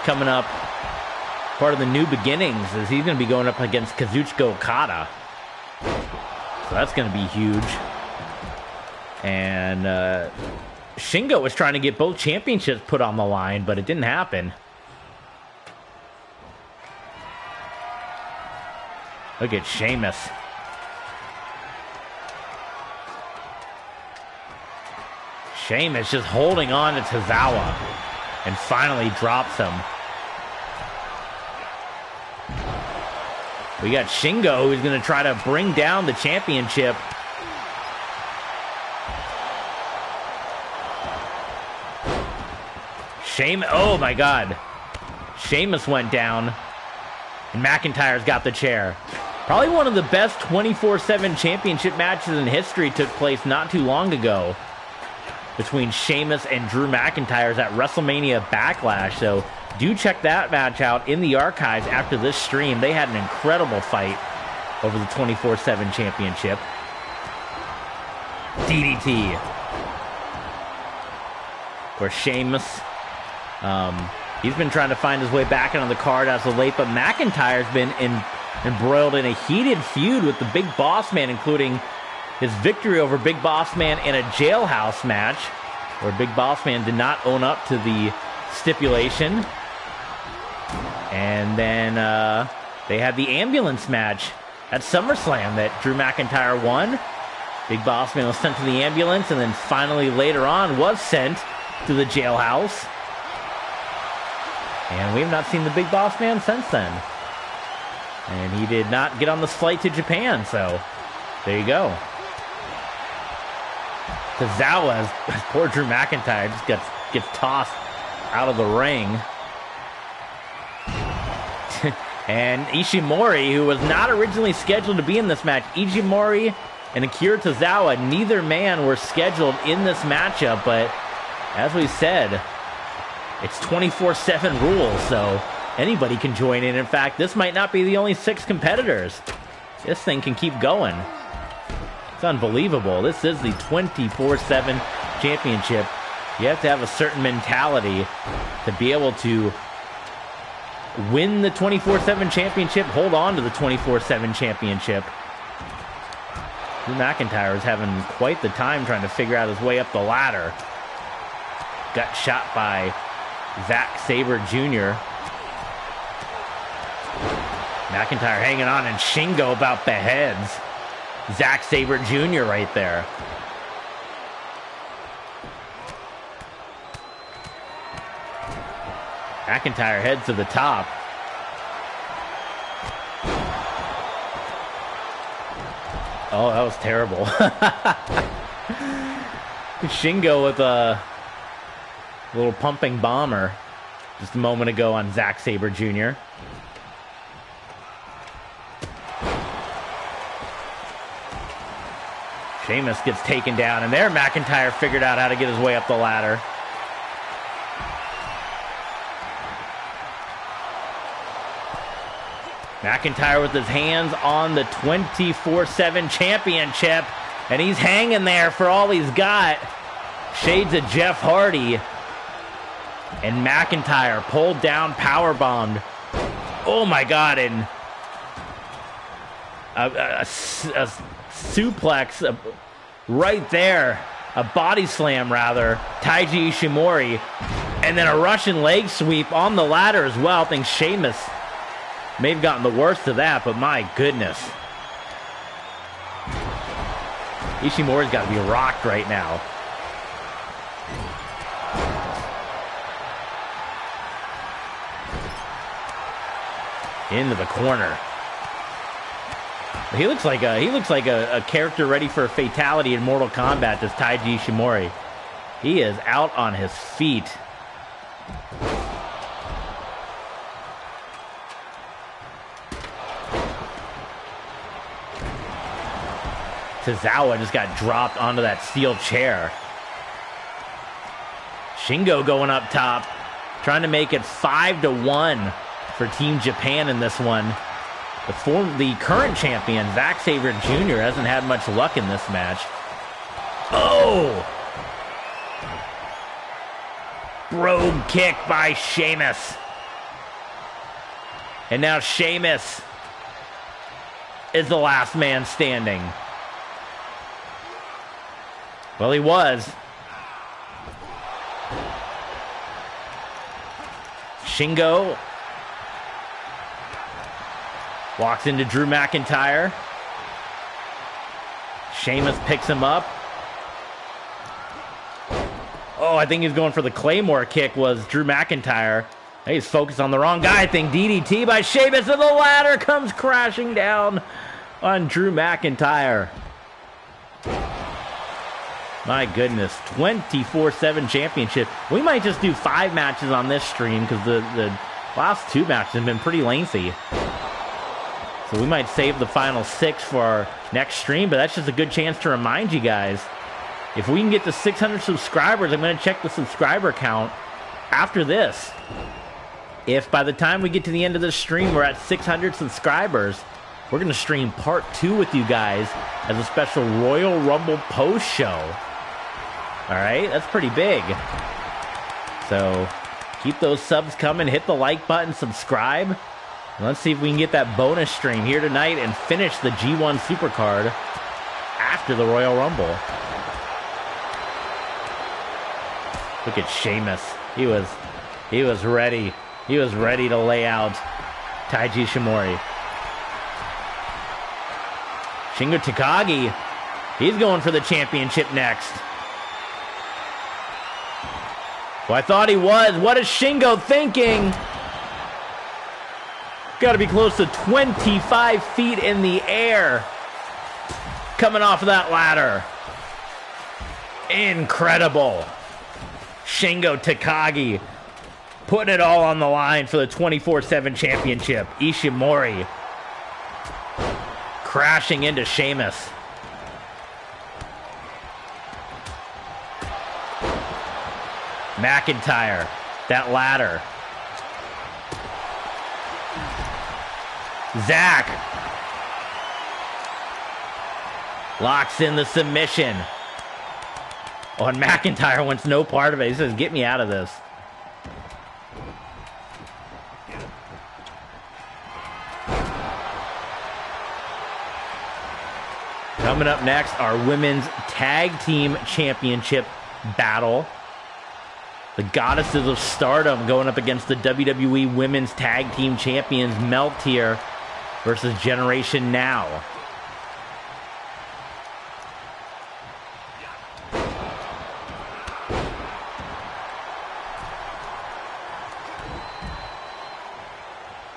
coming up. Part of the New Beginnings is he's going to be going up against Kazuchika Okada. So that's going to be huge. And Shingo was trying to get both championships put on the line, but it didn't happen. Look at Sheamus. Sheamus just holding on to Tozawa and finally drops him. We got Shingo, who's going to try to bring down the championship. Oh my God. Sheamus went down. And McIntyre's got the chair. Probably one of the best 24/7 championship matches in history took place not too long ago between Sheamus and Drew McIntyre at WrestleMania Backlash. So do check that match out in the archives after this stream. They had an incredible fight over the 24/7 championship. DDT. Where Sheamus, he's been trying to find his way back into the card as of late, but McIntyre's been embroiled in a heated feud with the Big Boss Man, including his victory over Big Boss Man in a jailhouse match, where Big Boss Man did not own up to the stipulation. And then they had the ambulance match at SummerSlam that Drew McIntyre won. Big Boss Man was sent to the ambulance, and then finally later on was sent to the jailhouse. And we have not seen the Big Boss Man since then. And he did not get on this flight to Japan, so there you go. Tozawa, poor Drew McIntyre, just gets tossed out of the ring. And Ishimori, who was not originally scheduled to be in this match, Ishimori and Akira Tozawa, neither man were scheduled in this matchup, but as we said, it's 24/7 rules, so anybody can join in. In fact, this might not be the only 6 competitors. This thing can keep going. It's unbelievable. This is the 24/7 championship. You have to have a certain mentality to be able to win the 24/7 championship, hold on to the 24/7 championship. Drew McIntyre is having quite the time trying to figure out his way up the ladder. Got shot by Zack Sabre Jr. McIntyre hanging on, and Shingo about beheads Zack Sabre Jr. right there. McIntyre heads to the top. Oh, that was terrible. Shingo with a little pumping bomber just a moment ago on Zack Sabre Jr. Sheamus gets taken down, and there McIntyre figured out how to get his way up the ladder. McIntyre with his hands on the 24/7 championship, and he's hanging there for all he's got. Shades of Jeff Hardy. And McIntyre pulled down, powerbombed. Oh my God, and a suplex right there. A body slam, rather. Taiji Ishimori. And then a Russian leg sweep on the ladder as well. I think Sheamus may have gotten the worst of that, but my goodness. Ishimori's got to be rocked right now. Into the corner. He looks like a character ready for a fatality in Mortal Kombat, this Taiji Ishimori. He is out on his feet. Tozawa just got dropped onto that steel chair. Shingo going up top, trying to make it 5-1 for Team Japan in this one. The current champion, Zack Sabre Jr., hasn't had much luck in this match. Oh! Brogue kick by Sheamus. And now Sheamus is the last man standing. Well, he was. Shingo walks into Drew McIntyre. Sheamus picks him up. Oh, I think he's going for the Claymore kick, was Drew McIntyre. He's focused on the wrong guy. I think DDT by Sheamus, and the ladder comes crashing down on Drew McIntyre. My goodness, 24/7 championship. We might just do 5 matches on this stream because the last 2 matches have been pretty lengthy. So we might save the final 6 for our next stream, but that's just a good chance to remind you guys. If we can get to 600 subscribers, I'm going to check the subscriber count after this. If by the time we get to the end of this stream, we're at 600 subscribers, we're going to stream part 2 with you guys as a special Royal Rumble post show. All right, that's pretty big. So keep those subs coming. Hit the like button, subscribe. And let's see if we can get that bonus stream here tonight and finish the G1 Supercard after the Royal Rumble. Look at Sheamus. He was ready. He was ready to lay out Taiji Ishimori. Shingo Takagi, he's going for the championship next. Well, I thought he was. What is Shingo thinking? Got to be close to 25 feet in the air. Coming off of that ladder. Incredible. Shingo Takagi putting it all on the line for the 24/7 championship. Ishimori crashing into Sheamus. McIntyre, that ladder. Zack locks in the submission. Oh, and McIntyre wants no part of it. He says, get me out of this. Coming up next, our Women's Tag Team Championship battle. The Goddesses of Stardom going up against the WWE Women's Tag Team Champions Meltier versus Generation Now.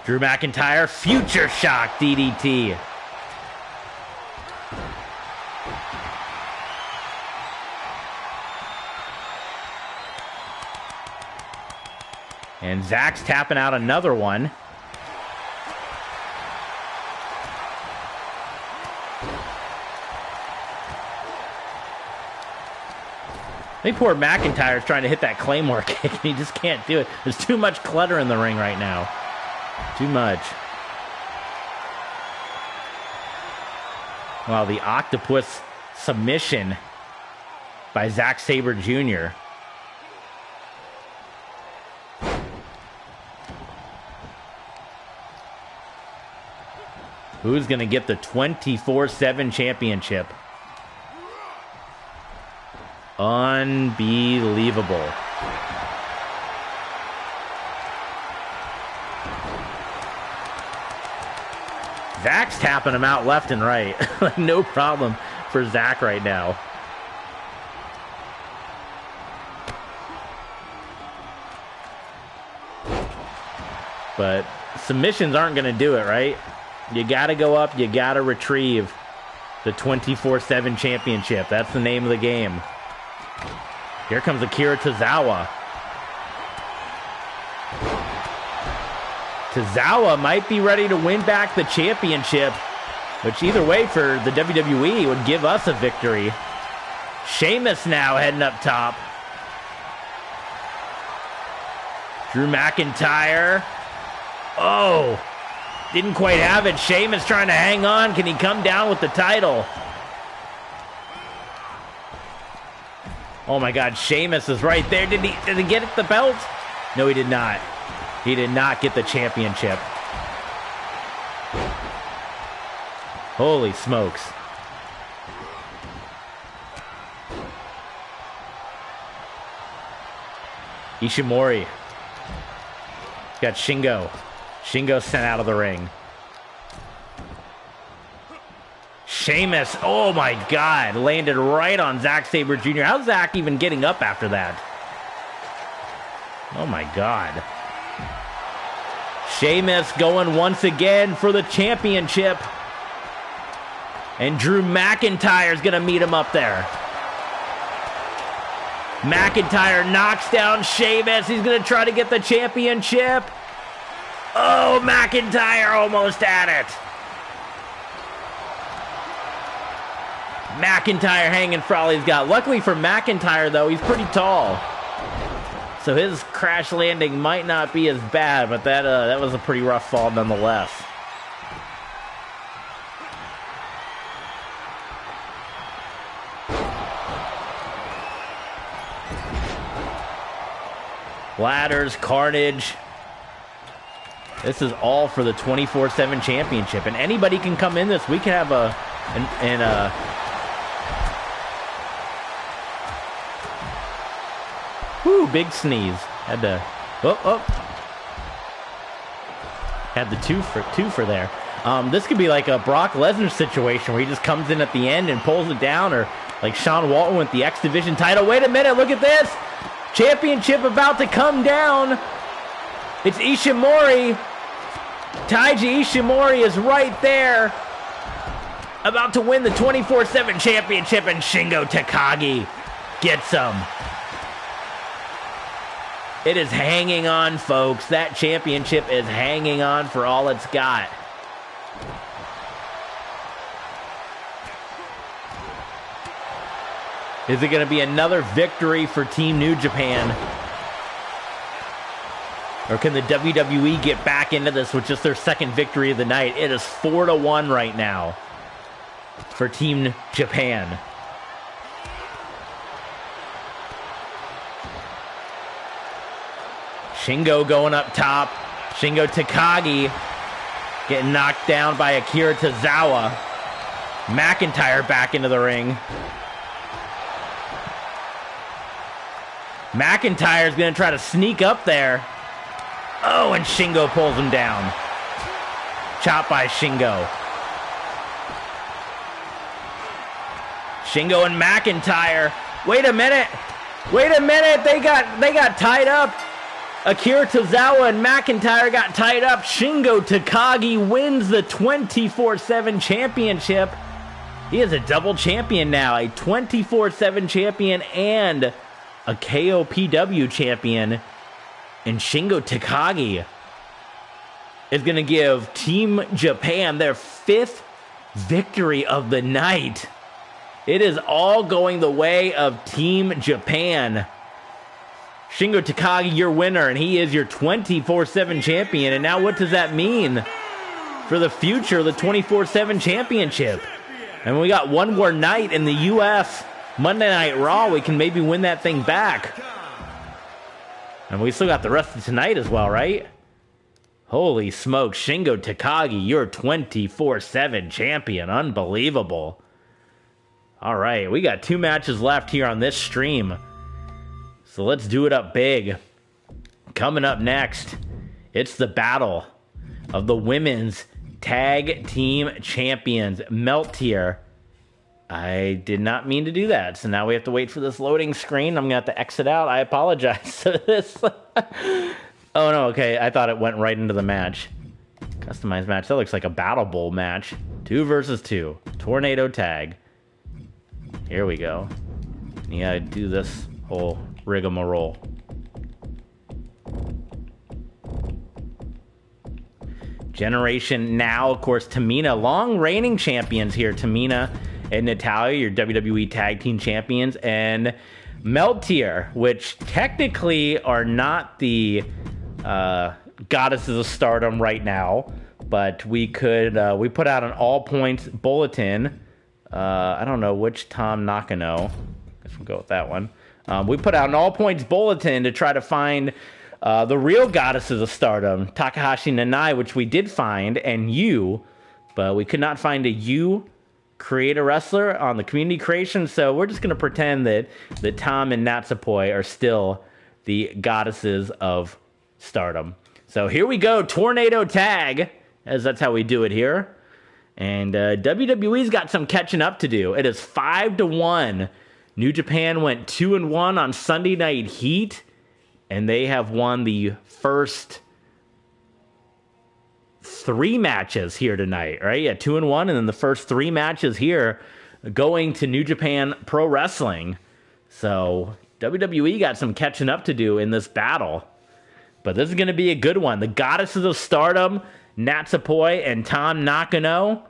Drew McIntyre, Future Shock DDT. And Zack's tapping out another one. I think poor McIntyre's trying to hit that Claymore kick, and he just can't do it. There's too much clutter in the ring right now. Too much. Wow, the octopus submission by Zack Sabre Jr. Who's going to get the 24/7 championship? Unbelievable. Zack's tapping him out left and right. Like, no problem. for Zach right now. But submissions aren't going to do it, right? You got to go up. You got to retrieve the 24/7 championship. That's the name of the game. Here comes Akira Tozawa. Tozawa might be ready to win back the championship, which either way for the WWE would give us a victory. Sheamus now heading up top. Drew McIntyre. Oh, didn't quite have it. Sheamus trying to hang on. Can he come down with the title? Oh my God, Sheamus is right there. Did he get the belt? No, he did not. He did not get the championship. Holy smokes. Ishimori. Got Shingo. Shingo sent out of the ring. Sheamus, oh my God, landed right on Zack Sabre Jr. How's Zack even getting up after that? Oh my God. Sheamus going once again for the championship. And Drew McIntyre's going to meet him up there. McIntyre knocks down Sheamus. He's going to try to get the championship. Oh, McIntyre almost at it. McIntyre hanging for all he's got. Luckily for McIntyre, though, he's pretty tall. So his crash landing might not be as bad, but that was a pretty rough fall nonetheless. Ladders, carnage. This is all for the 24/7 championship, and anybody can come in this. We can have big sneeze. Had the two for there. This could be like a Brock Lesnar situation where he just comes in at the end and pulls it down, or like Sean Waltman with the X Division title. Wait a minute, look at this. Championship about to come down. It's Ishimori. Taiji Ishimori is right there. About to win the 24/7 championship, and Shingo Takagi gets him. It is hanging on, folks. That championship is hanging on for all it's got. Is it going to be another victory for Team New Japan? Or can the WWE get back into this with just their second victory of the night? It is 4-1 right now for Team Japan. Shingo going up top. Shingo Takagi getting knocked down by Akira Tozawa. McIntyre back into the ring. McIntyre's going to try to sneak up there. Oh, and Shingo pulls him down. Chop by Shingo. Shingo and McIntyre. Wait a minute. They got tied up. Akira Tozawa and McIntyre got tied up. Shingo Takagi wins the 24/7 championship. He is a double champion now. A 24/7 champion and a KOPW champion. And Shingo Takagi is going to give Team Japan their 5th victory of the night. It is all going the way of Team Japan. Shingo Takagi, your winner, and he is your 24/7 champion. And now what does that mean for the future of the 24/7 championship? And we got one more night in the U.S. Monday Night Raw. We can maybe win that thing back. And we still got the rest of tonight as well, right? Holy smokes, Shingo Takagi, your 24/7 champion. Unbelievable. All right, we got 2 matches left here on this stream. So let's do it up big. Coming up next, it's the battle of the women's tag team champions. Meltier I did not mean to do that. So now we have to wait for this loading screen. I'm going to have to exit out. I apologize for this. Oh, no. Okay. I thought it went right into the match. Customized match. That looks like a Battle Bowl match. 2 versus 2. Tornado tag. Here we go. You gotta do this whole rigmarole. Generation Now, of course, Tamina. Long reigning champions here. Tamina and Natalya, your WWE Tag Team Champions. And Meltier, which technically are not the goddesses of Stardom right now. But we put out an all-points bulletin. I don't know which Tom Nakano. Guess we'll go with that one. We put out an all-points bulletin to try to find the real goddesses of Stardom, Takahashi Nanai, which we did find, and you, but we could not find a you create a wrestler on the community creation, so we're just going to pretend that Tom and Natsupoi are still the goddesses of Stardom. So here we go, tornado tag, as that's how we do it here. And WWE's got some catching up to do. It is 5-1. New Japan went 2-1 on Sunday Night Heat, and they have won the first 3 matches here tonight, right? Yeah, 2-1, and then the first 3 matches here going to New Japan Pro Wrestling. So WWE got some catching up to do in this battle. But this is going to be a good one. The Goddesses of Stardom, Natsupoi and Tom Nakano,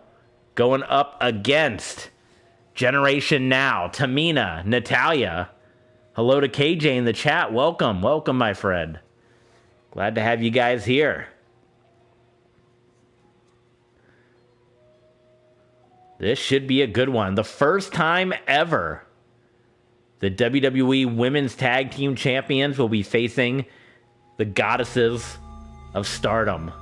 going up against Generation Now, Tamina, Natalya. Hello to KJ in the chat. Welcome, my friend. Glad to have you guys here. This should be a good one. The first time ever the WWE Women's Tag Team Champions will be facing the Goddesses of Stardom.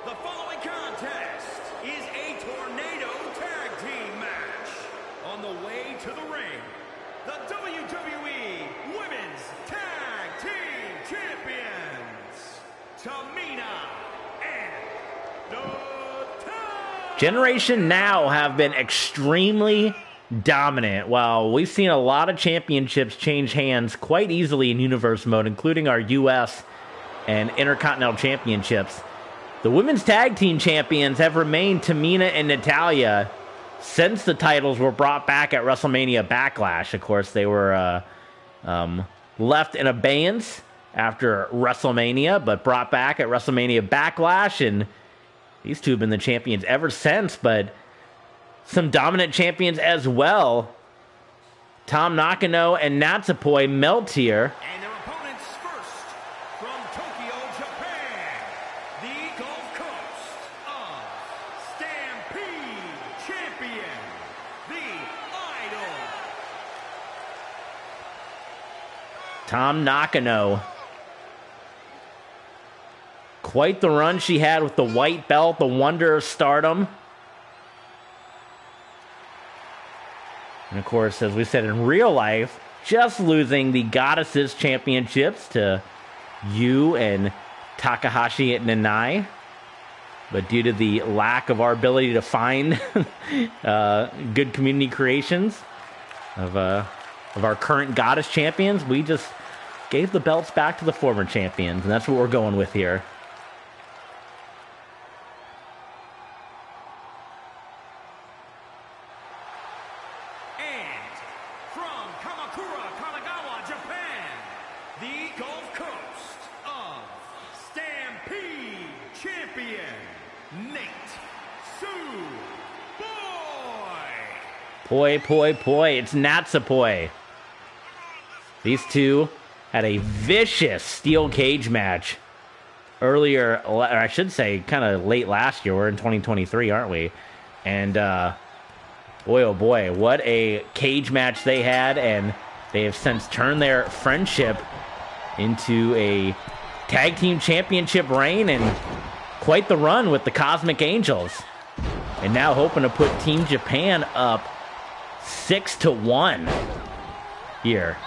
The following contest is a tornado tag team match. On the way to the ring, the WWE Women's Tag Team Champions, Tamina and Natalya. Generation Now have been extremely dominant. While we've seen a lot of championships change hands quite easily in Universe Mode, including our US and Intercontinental Championships, the Women's Tag Team Champions have remained Tamina and Natalya since the titles were brought back at WrestleMania Backlash. Of course, they were left in abeyance after WrestleMania, but brought back at WrestleMania Backlash, and these two have been the champions ever since, but some dominant champions as well. Tom Nakano and Natsupoi Meltier. And their opponents first, from Tokyo, Japan, the Gulf Coast of Stampede Champion, the Idol. Tom Nakano. Quite the run she had with the white belt, the Wonder of Stardom. And of course, as we said in real life, just losing the Goddesses Championships to Yu and Takahashi and Nanai. But due to the lack of our ability to find good community creations of our current Goddess champions, we just gave the belts back to the former champions. And that's what we're going with here. Poi, it's Natsupoi. These two had a vicious steel cage match earlier, or I should say kind of late last year. We're in 2023, aren't we? And boy, oh boy, what a cage match they had, and they have since turned their friendship into a tag team championship reign and quite the run with the Cosmic Angels. And now hoping to put Team Japan up 6-1 here.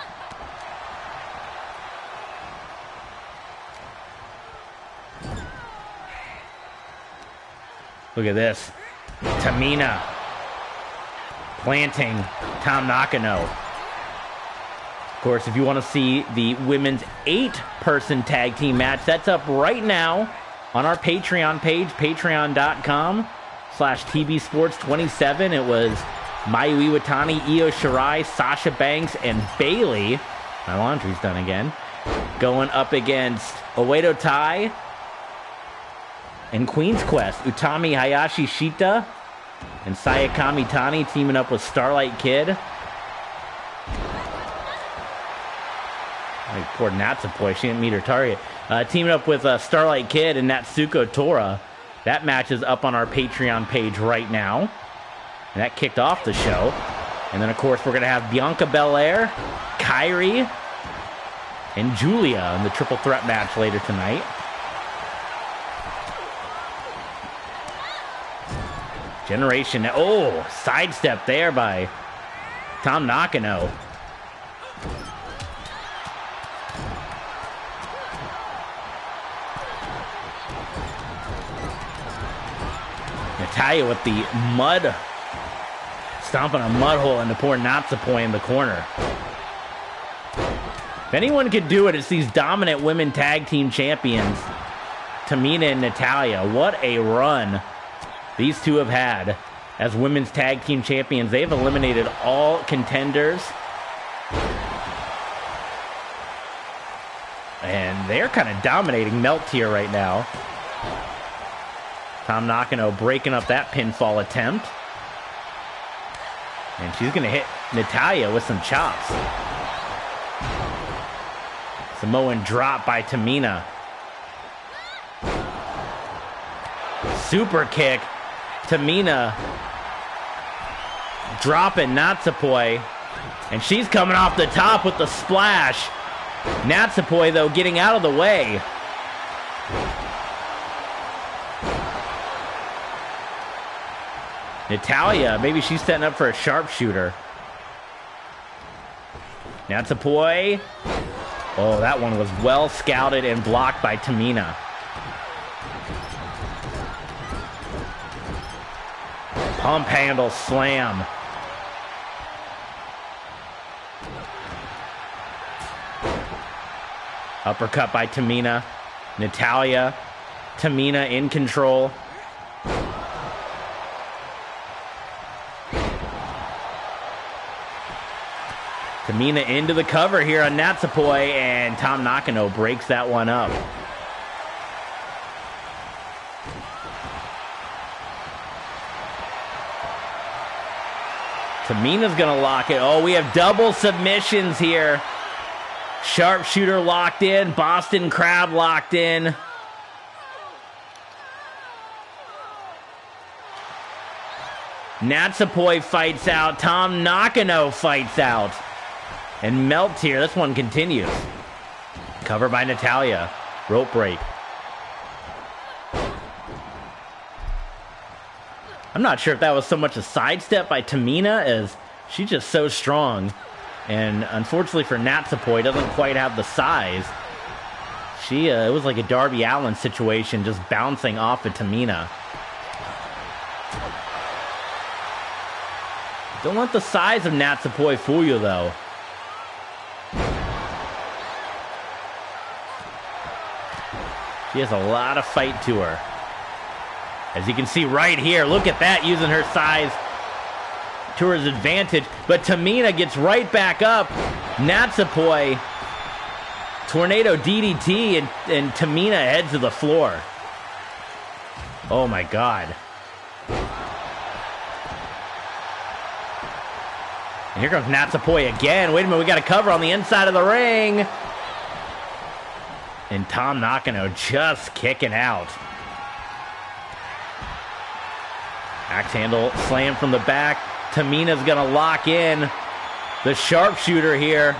Look at this. Tamina planting Tam Nakano. Of course, if you want to see the women's 8-person tag team match, that's up right now on our Patreon page, patreon.com/TBSports27. It was Mayu Iwatani, Io Shirai, Sasha Banks, and Bayley. My laundry's done again. Going up against Oedo Tai and Queen's Quest. Utami Hayashi Shita and Sayakami Tani teaming up with Starlight Kid. Like poor Natsupoi, she didn't meet her target. Teaming up with Starlight Kid and Natsuko Tora. That match is up on our Patreon page right now. And that kicked off the show. And then, of course, we're going to have Bianca Belair, Kairi, and Julia in the triple threat match later tonight. Generation. Oh, sidestep there by Tam Nakano. Natalia with the mud, stomping a mud hole into poor Natsupoi in the corner. If anyone could do it, it's these dominant women tag team champions, Tamina and Natalia. What a run these two have had as women's tag team champions. They've eliminated all contenders. And they're kind of dominating Melt Tier right now. Tam Nakano breaking up that pinfall attempt. And she's going to hit Natalia with some chops. Samoan drop by Tamina. Super kick. Tamina dropping Natsupoi. And she's coming off the top with the splash. Natsupoi, though, getting out of the way. Natalia, maybe she's setting up for a sharpshooter. Natsupoi. Oh, that one was well scouted and blocked by Tamina. Pump handle slam. Uppercut by Tamina. Natalia. Tamina in control. Tamina into the cover here on Natsupoi, and Tam Nakano breaks that one up. Tamina's gonna lock it. Oh, we have double submissions here. Sharpshooter locked in. Boston Crab locked in. Natsupoi fights out. Tam Nakano fights out. And Melt here. This one continues. Cover by Natalia. Rope break. I'm not sure if that was so much a sidestep by Tamina as she's just so strong. And unfortunately for Natsupoi, doesn't quite have the size. It was like a Darby Allin situation, just bouncing off of Tamina. Don't let the size of Natsupoi fool you, though. She has a lot of fight to her. As you can see right here, look at that, using her size to her advantage. But Tamina gets right back up. Natsupoi, tornado DDT, and Tamina heads to the floor. Oh my God. And here comes Natsupoi again. Wait a minute, we got a cover on the inside of the ring. And Tam Nakano just kicking out. Axe handle slam from the back. Tamina's going to lock in the sharpshooter here.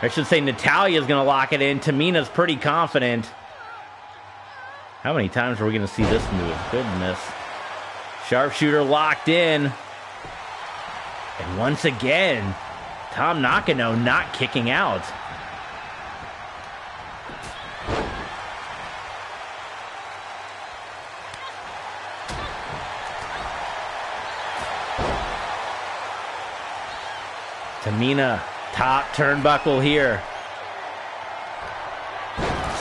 I should say Natalia's going to lock it in. Tamina's pretty confident. How many times are we going to see this move? Goodness. Sharpshooter locked in. And once again, Tam Nakano not kicking out. Tamina, top turnbuckle here.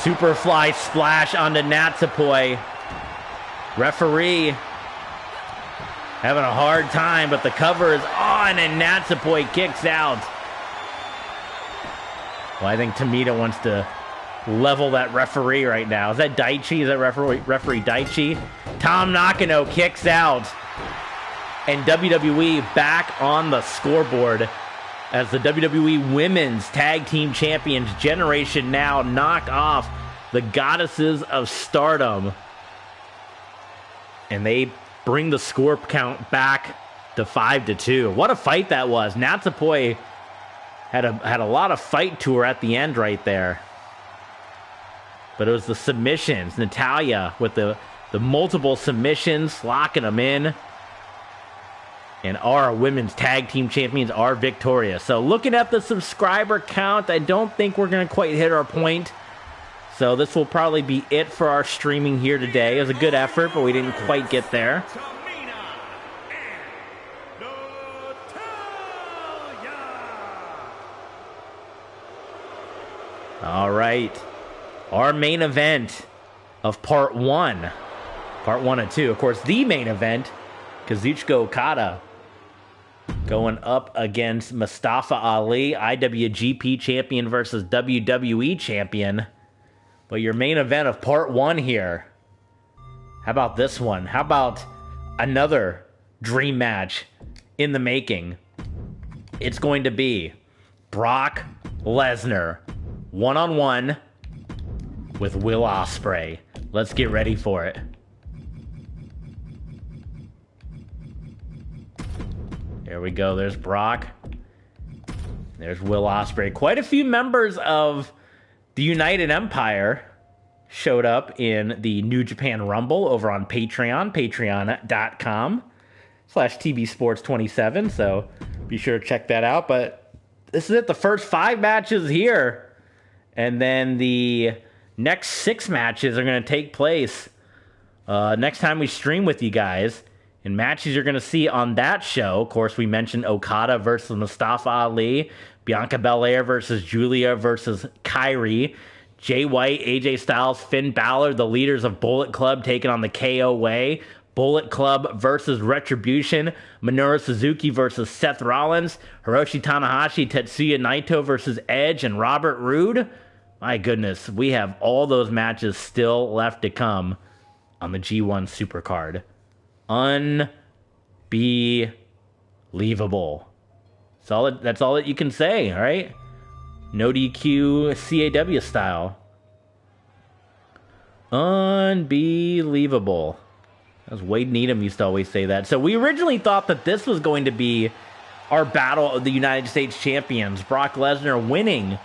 Superfly splash onto Natsupoi. Referee having a hard time, but the cover is on, and Natsupoi kicks out. Well, I think Tamina wants to level that referee right now. Is that Daichi? Is that referee Daichi? Tom Nakano kicks out. And WWE back on the scoreboard as the WWE Women's Tag Team Champions Generation Now knock off the Goddesses of Stardom. And they bring the score count back to 5-2. What a fight that was. Natsupoi had a lot of fight to her at the end right there. But it was the submissions. Natalya with the multiple submissions, locking them in. And our women's tag team champions are victorious. So looking at the subscriber count, I don't think we're going to quite hit our point. So this will probably be it for our streaming here today. It was a good effort, but we didn't quite get there. All right. Our main event of part 1. Part 1 and 2. Of course, the main event, Kazuchika Okada going up against Mustafa Ali, IWGP champion versus WWE champion. But your main event of part 1 here. How about this one? How about another dream match in the making? It's going to be Brock Lesnar one-on-one with Will Ospreay. Let's get ready for it. There we go. There's Brock. There's Will Ospreay. Quite a few members of the United Empire showed up in the New Japan Rumble over on Patreon, patreon.com/TBSports27. So be sure to check that out. But this is it. The first 5 matches here. And then the next 6 matches are going to take place next time we stream with you guys. And matches you're going to see on that show, of course, we mentioned Okada versus Mustafa Ali, Bianca Belair versus Julia versus Kairi, Jay White, AJ Styles, Finn Balor, the leaders of Bullet Club taking on the KO Way, Bullet Club versus Retribution, Minoru Suzuki versus Seth Rollins, Hiroshi Tanahashi, Tetsuya Naito versus Edge, and Robert Roode. My goodness, we have all those matches still left to come on the G1 Supercard. Unbelievable. That's all that you can say, all right? No DQ CAW style. Unbelievable. As Wade Needham used to always say that. So we originally thought that this was going to be our battle of the United States champions. Brock Lesnar winning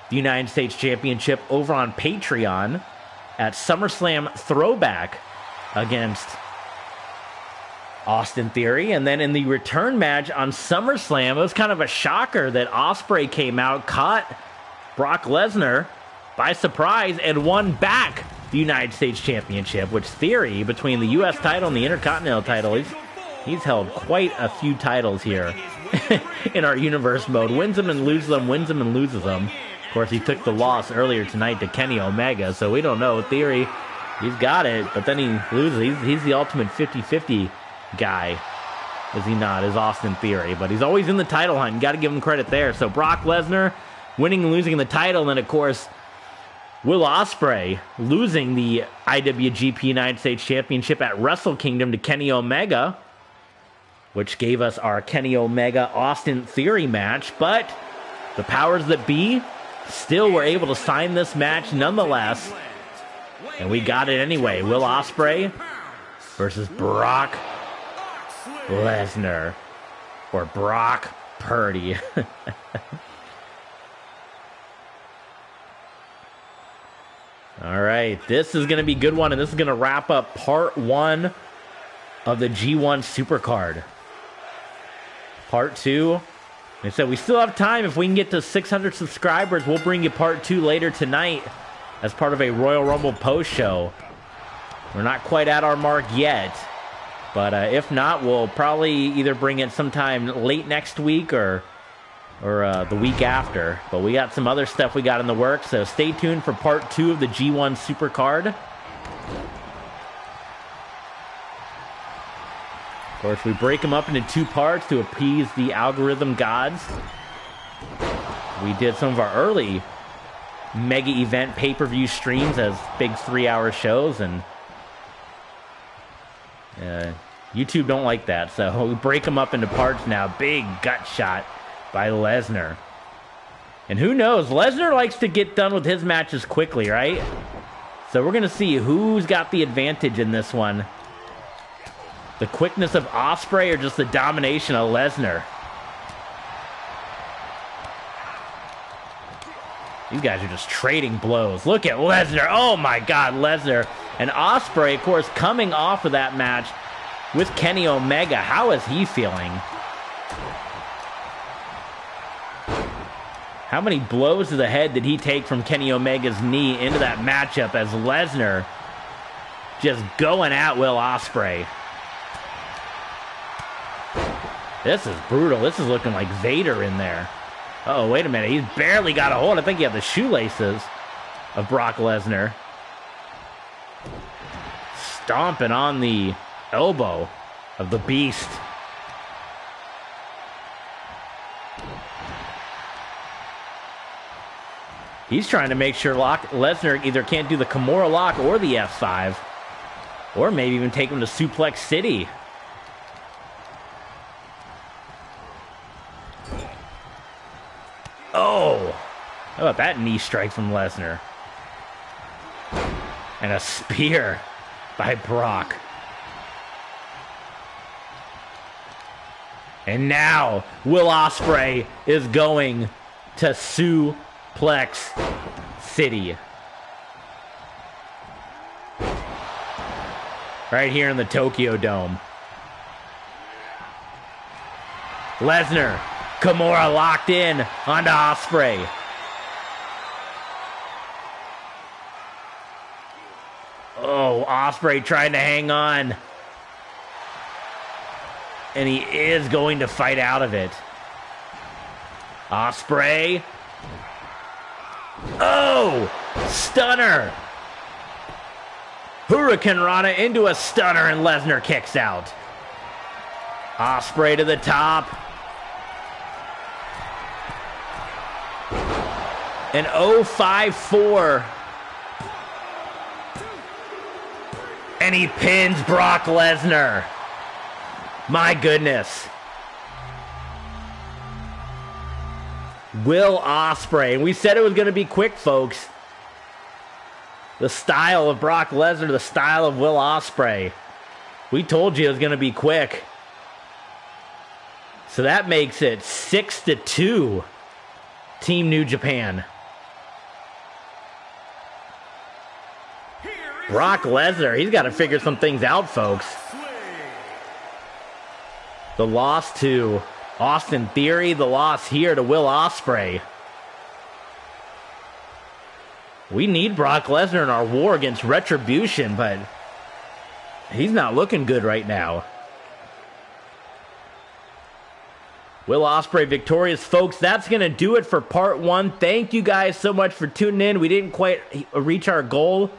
the United States Championship over on Patreon at SummerSlam Throwback against Austin Theory. And then in the return match on SummerSlam, it was kind of a shocker that Ospreay came out, caught Brock Lesnar by surprise, and won back the United States Championship, which Theory, between the U.S. title and the Intercontinental title, he's held quite a few titles here in our universe mode. Wins them and loses them, wins them and loses them. Of course, he took the loss earlier tonight to Kenny Omega, so we don't know. Theory, he's got it, but then he loses. He's the ultimate 50-50 guy, is he not? Is Austin Theory, but he's always in the title hunt. You got to give him credit there. So Brock Lesnar winning and losing the title, and then of course Will Ospreay losing the IWGP United States Championship at Wrestle Kingdom to Kenny Omega, which gave us our Kenny Omega Austin Theory match. But the powers that be still were able to sign this match nonetheless, and we got it anyway. Will Ospreay versus Brock Lesnar, or Brock Purdy. All right, this is going to be a good one, and this is going to wrap up part 1 of the G1 Supercard. Part 2, like I said, we still have time. If we can get to 600 subscribers, we'll bring you part 2 later tonight as part of a Royal Rumble post show. We're not quite at our mark yet, but if not, we'll probably either bring it sometime late next week or or the week after. But we got some other stuff we got in the works, so stay tuned for part 2 of the G1 Supercard. Of course, we break them up into 2 parts to appease the algorithm gods. We did some of our early mega event pay-per-view streams as big 3-hour shows, and YouTube don't like that, so we break them up into parts now. Big gut shot by Lesnar. And who knows, Lesnar likes to get done with his matches quickly, right? So we're going to see who's got the advantage in this one. The quickness of Ospreay or just the domination of Lesnar? These guys are just trading blows. Look at Lesnar. Oh my God, Lesnar. And Ospreay, of course, coming off of that match with Kenny Omega. How is he feeling? How many blows to the head did he take from Kenny Omega's knee into that matchup as Lesnar just going at Will Ospreay? This is brutal. This is looking like Vader in there. Uh-oh, wait a minute. He's barely got a hold. I think he had the shoelaces of Brock Lesnar. Stomping on the elbow of the Beast. He's trying to make sure Lesnar either can't do the Kimura lock or the F5. Or maybe even take him to Suplex City. Oh! How about that knee strike from Lesnar? And a spear by Brock. And now, Will Ospreay is going to Suplex City. Right here in the Tokyo Dome. Lesnar, Kimura locked in onto Ospreay. Oh, Ospreay trying to hang on. And he is going to fight out of it. Ospreay. Oh! Stunner! Hurricane Rana into a stunner, and Lesnar kicks out. Ospreay to the top. An 0-5-4. And he pins Brock Lesnar. My goodness. Will Ospreay. And we said it was going to be quick, folks. The style of Brock Lesnar, the style of Will Ospreay. We told you it was going to be quick. So that makes it 6-2. Team New Japan. Brock Lesnar, he's got to figure some things out, folks. The loss to Austin Theory, the loss here to Will Ospreay. We need Brock Lesnar in our war against Retribution, but he's not looking good right now. Will Ospreay victorious, folks. That's going to do it for part 1. Thank you guys so much for tuning in. We didn't quite reach our goal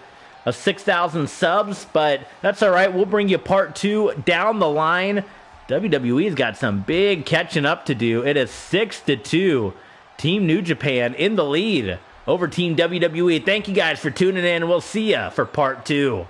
of 6,000 subs, but that's all right. We'll bring you part 2 down the line. WWE's got some big catching up to do. It is 6-2. Team New Japan in the lead over Team WWE. Thank you guys for tuning in. We'll see ya for part 2.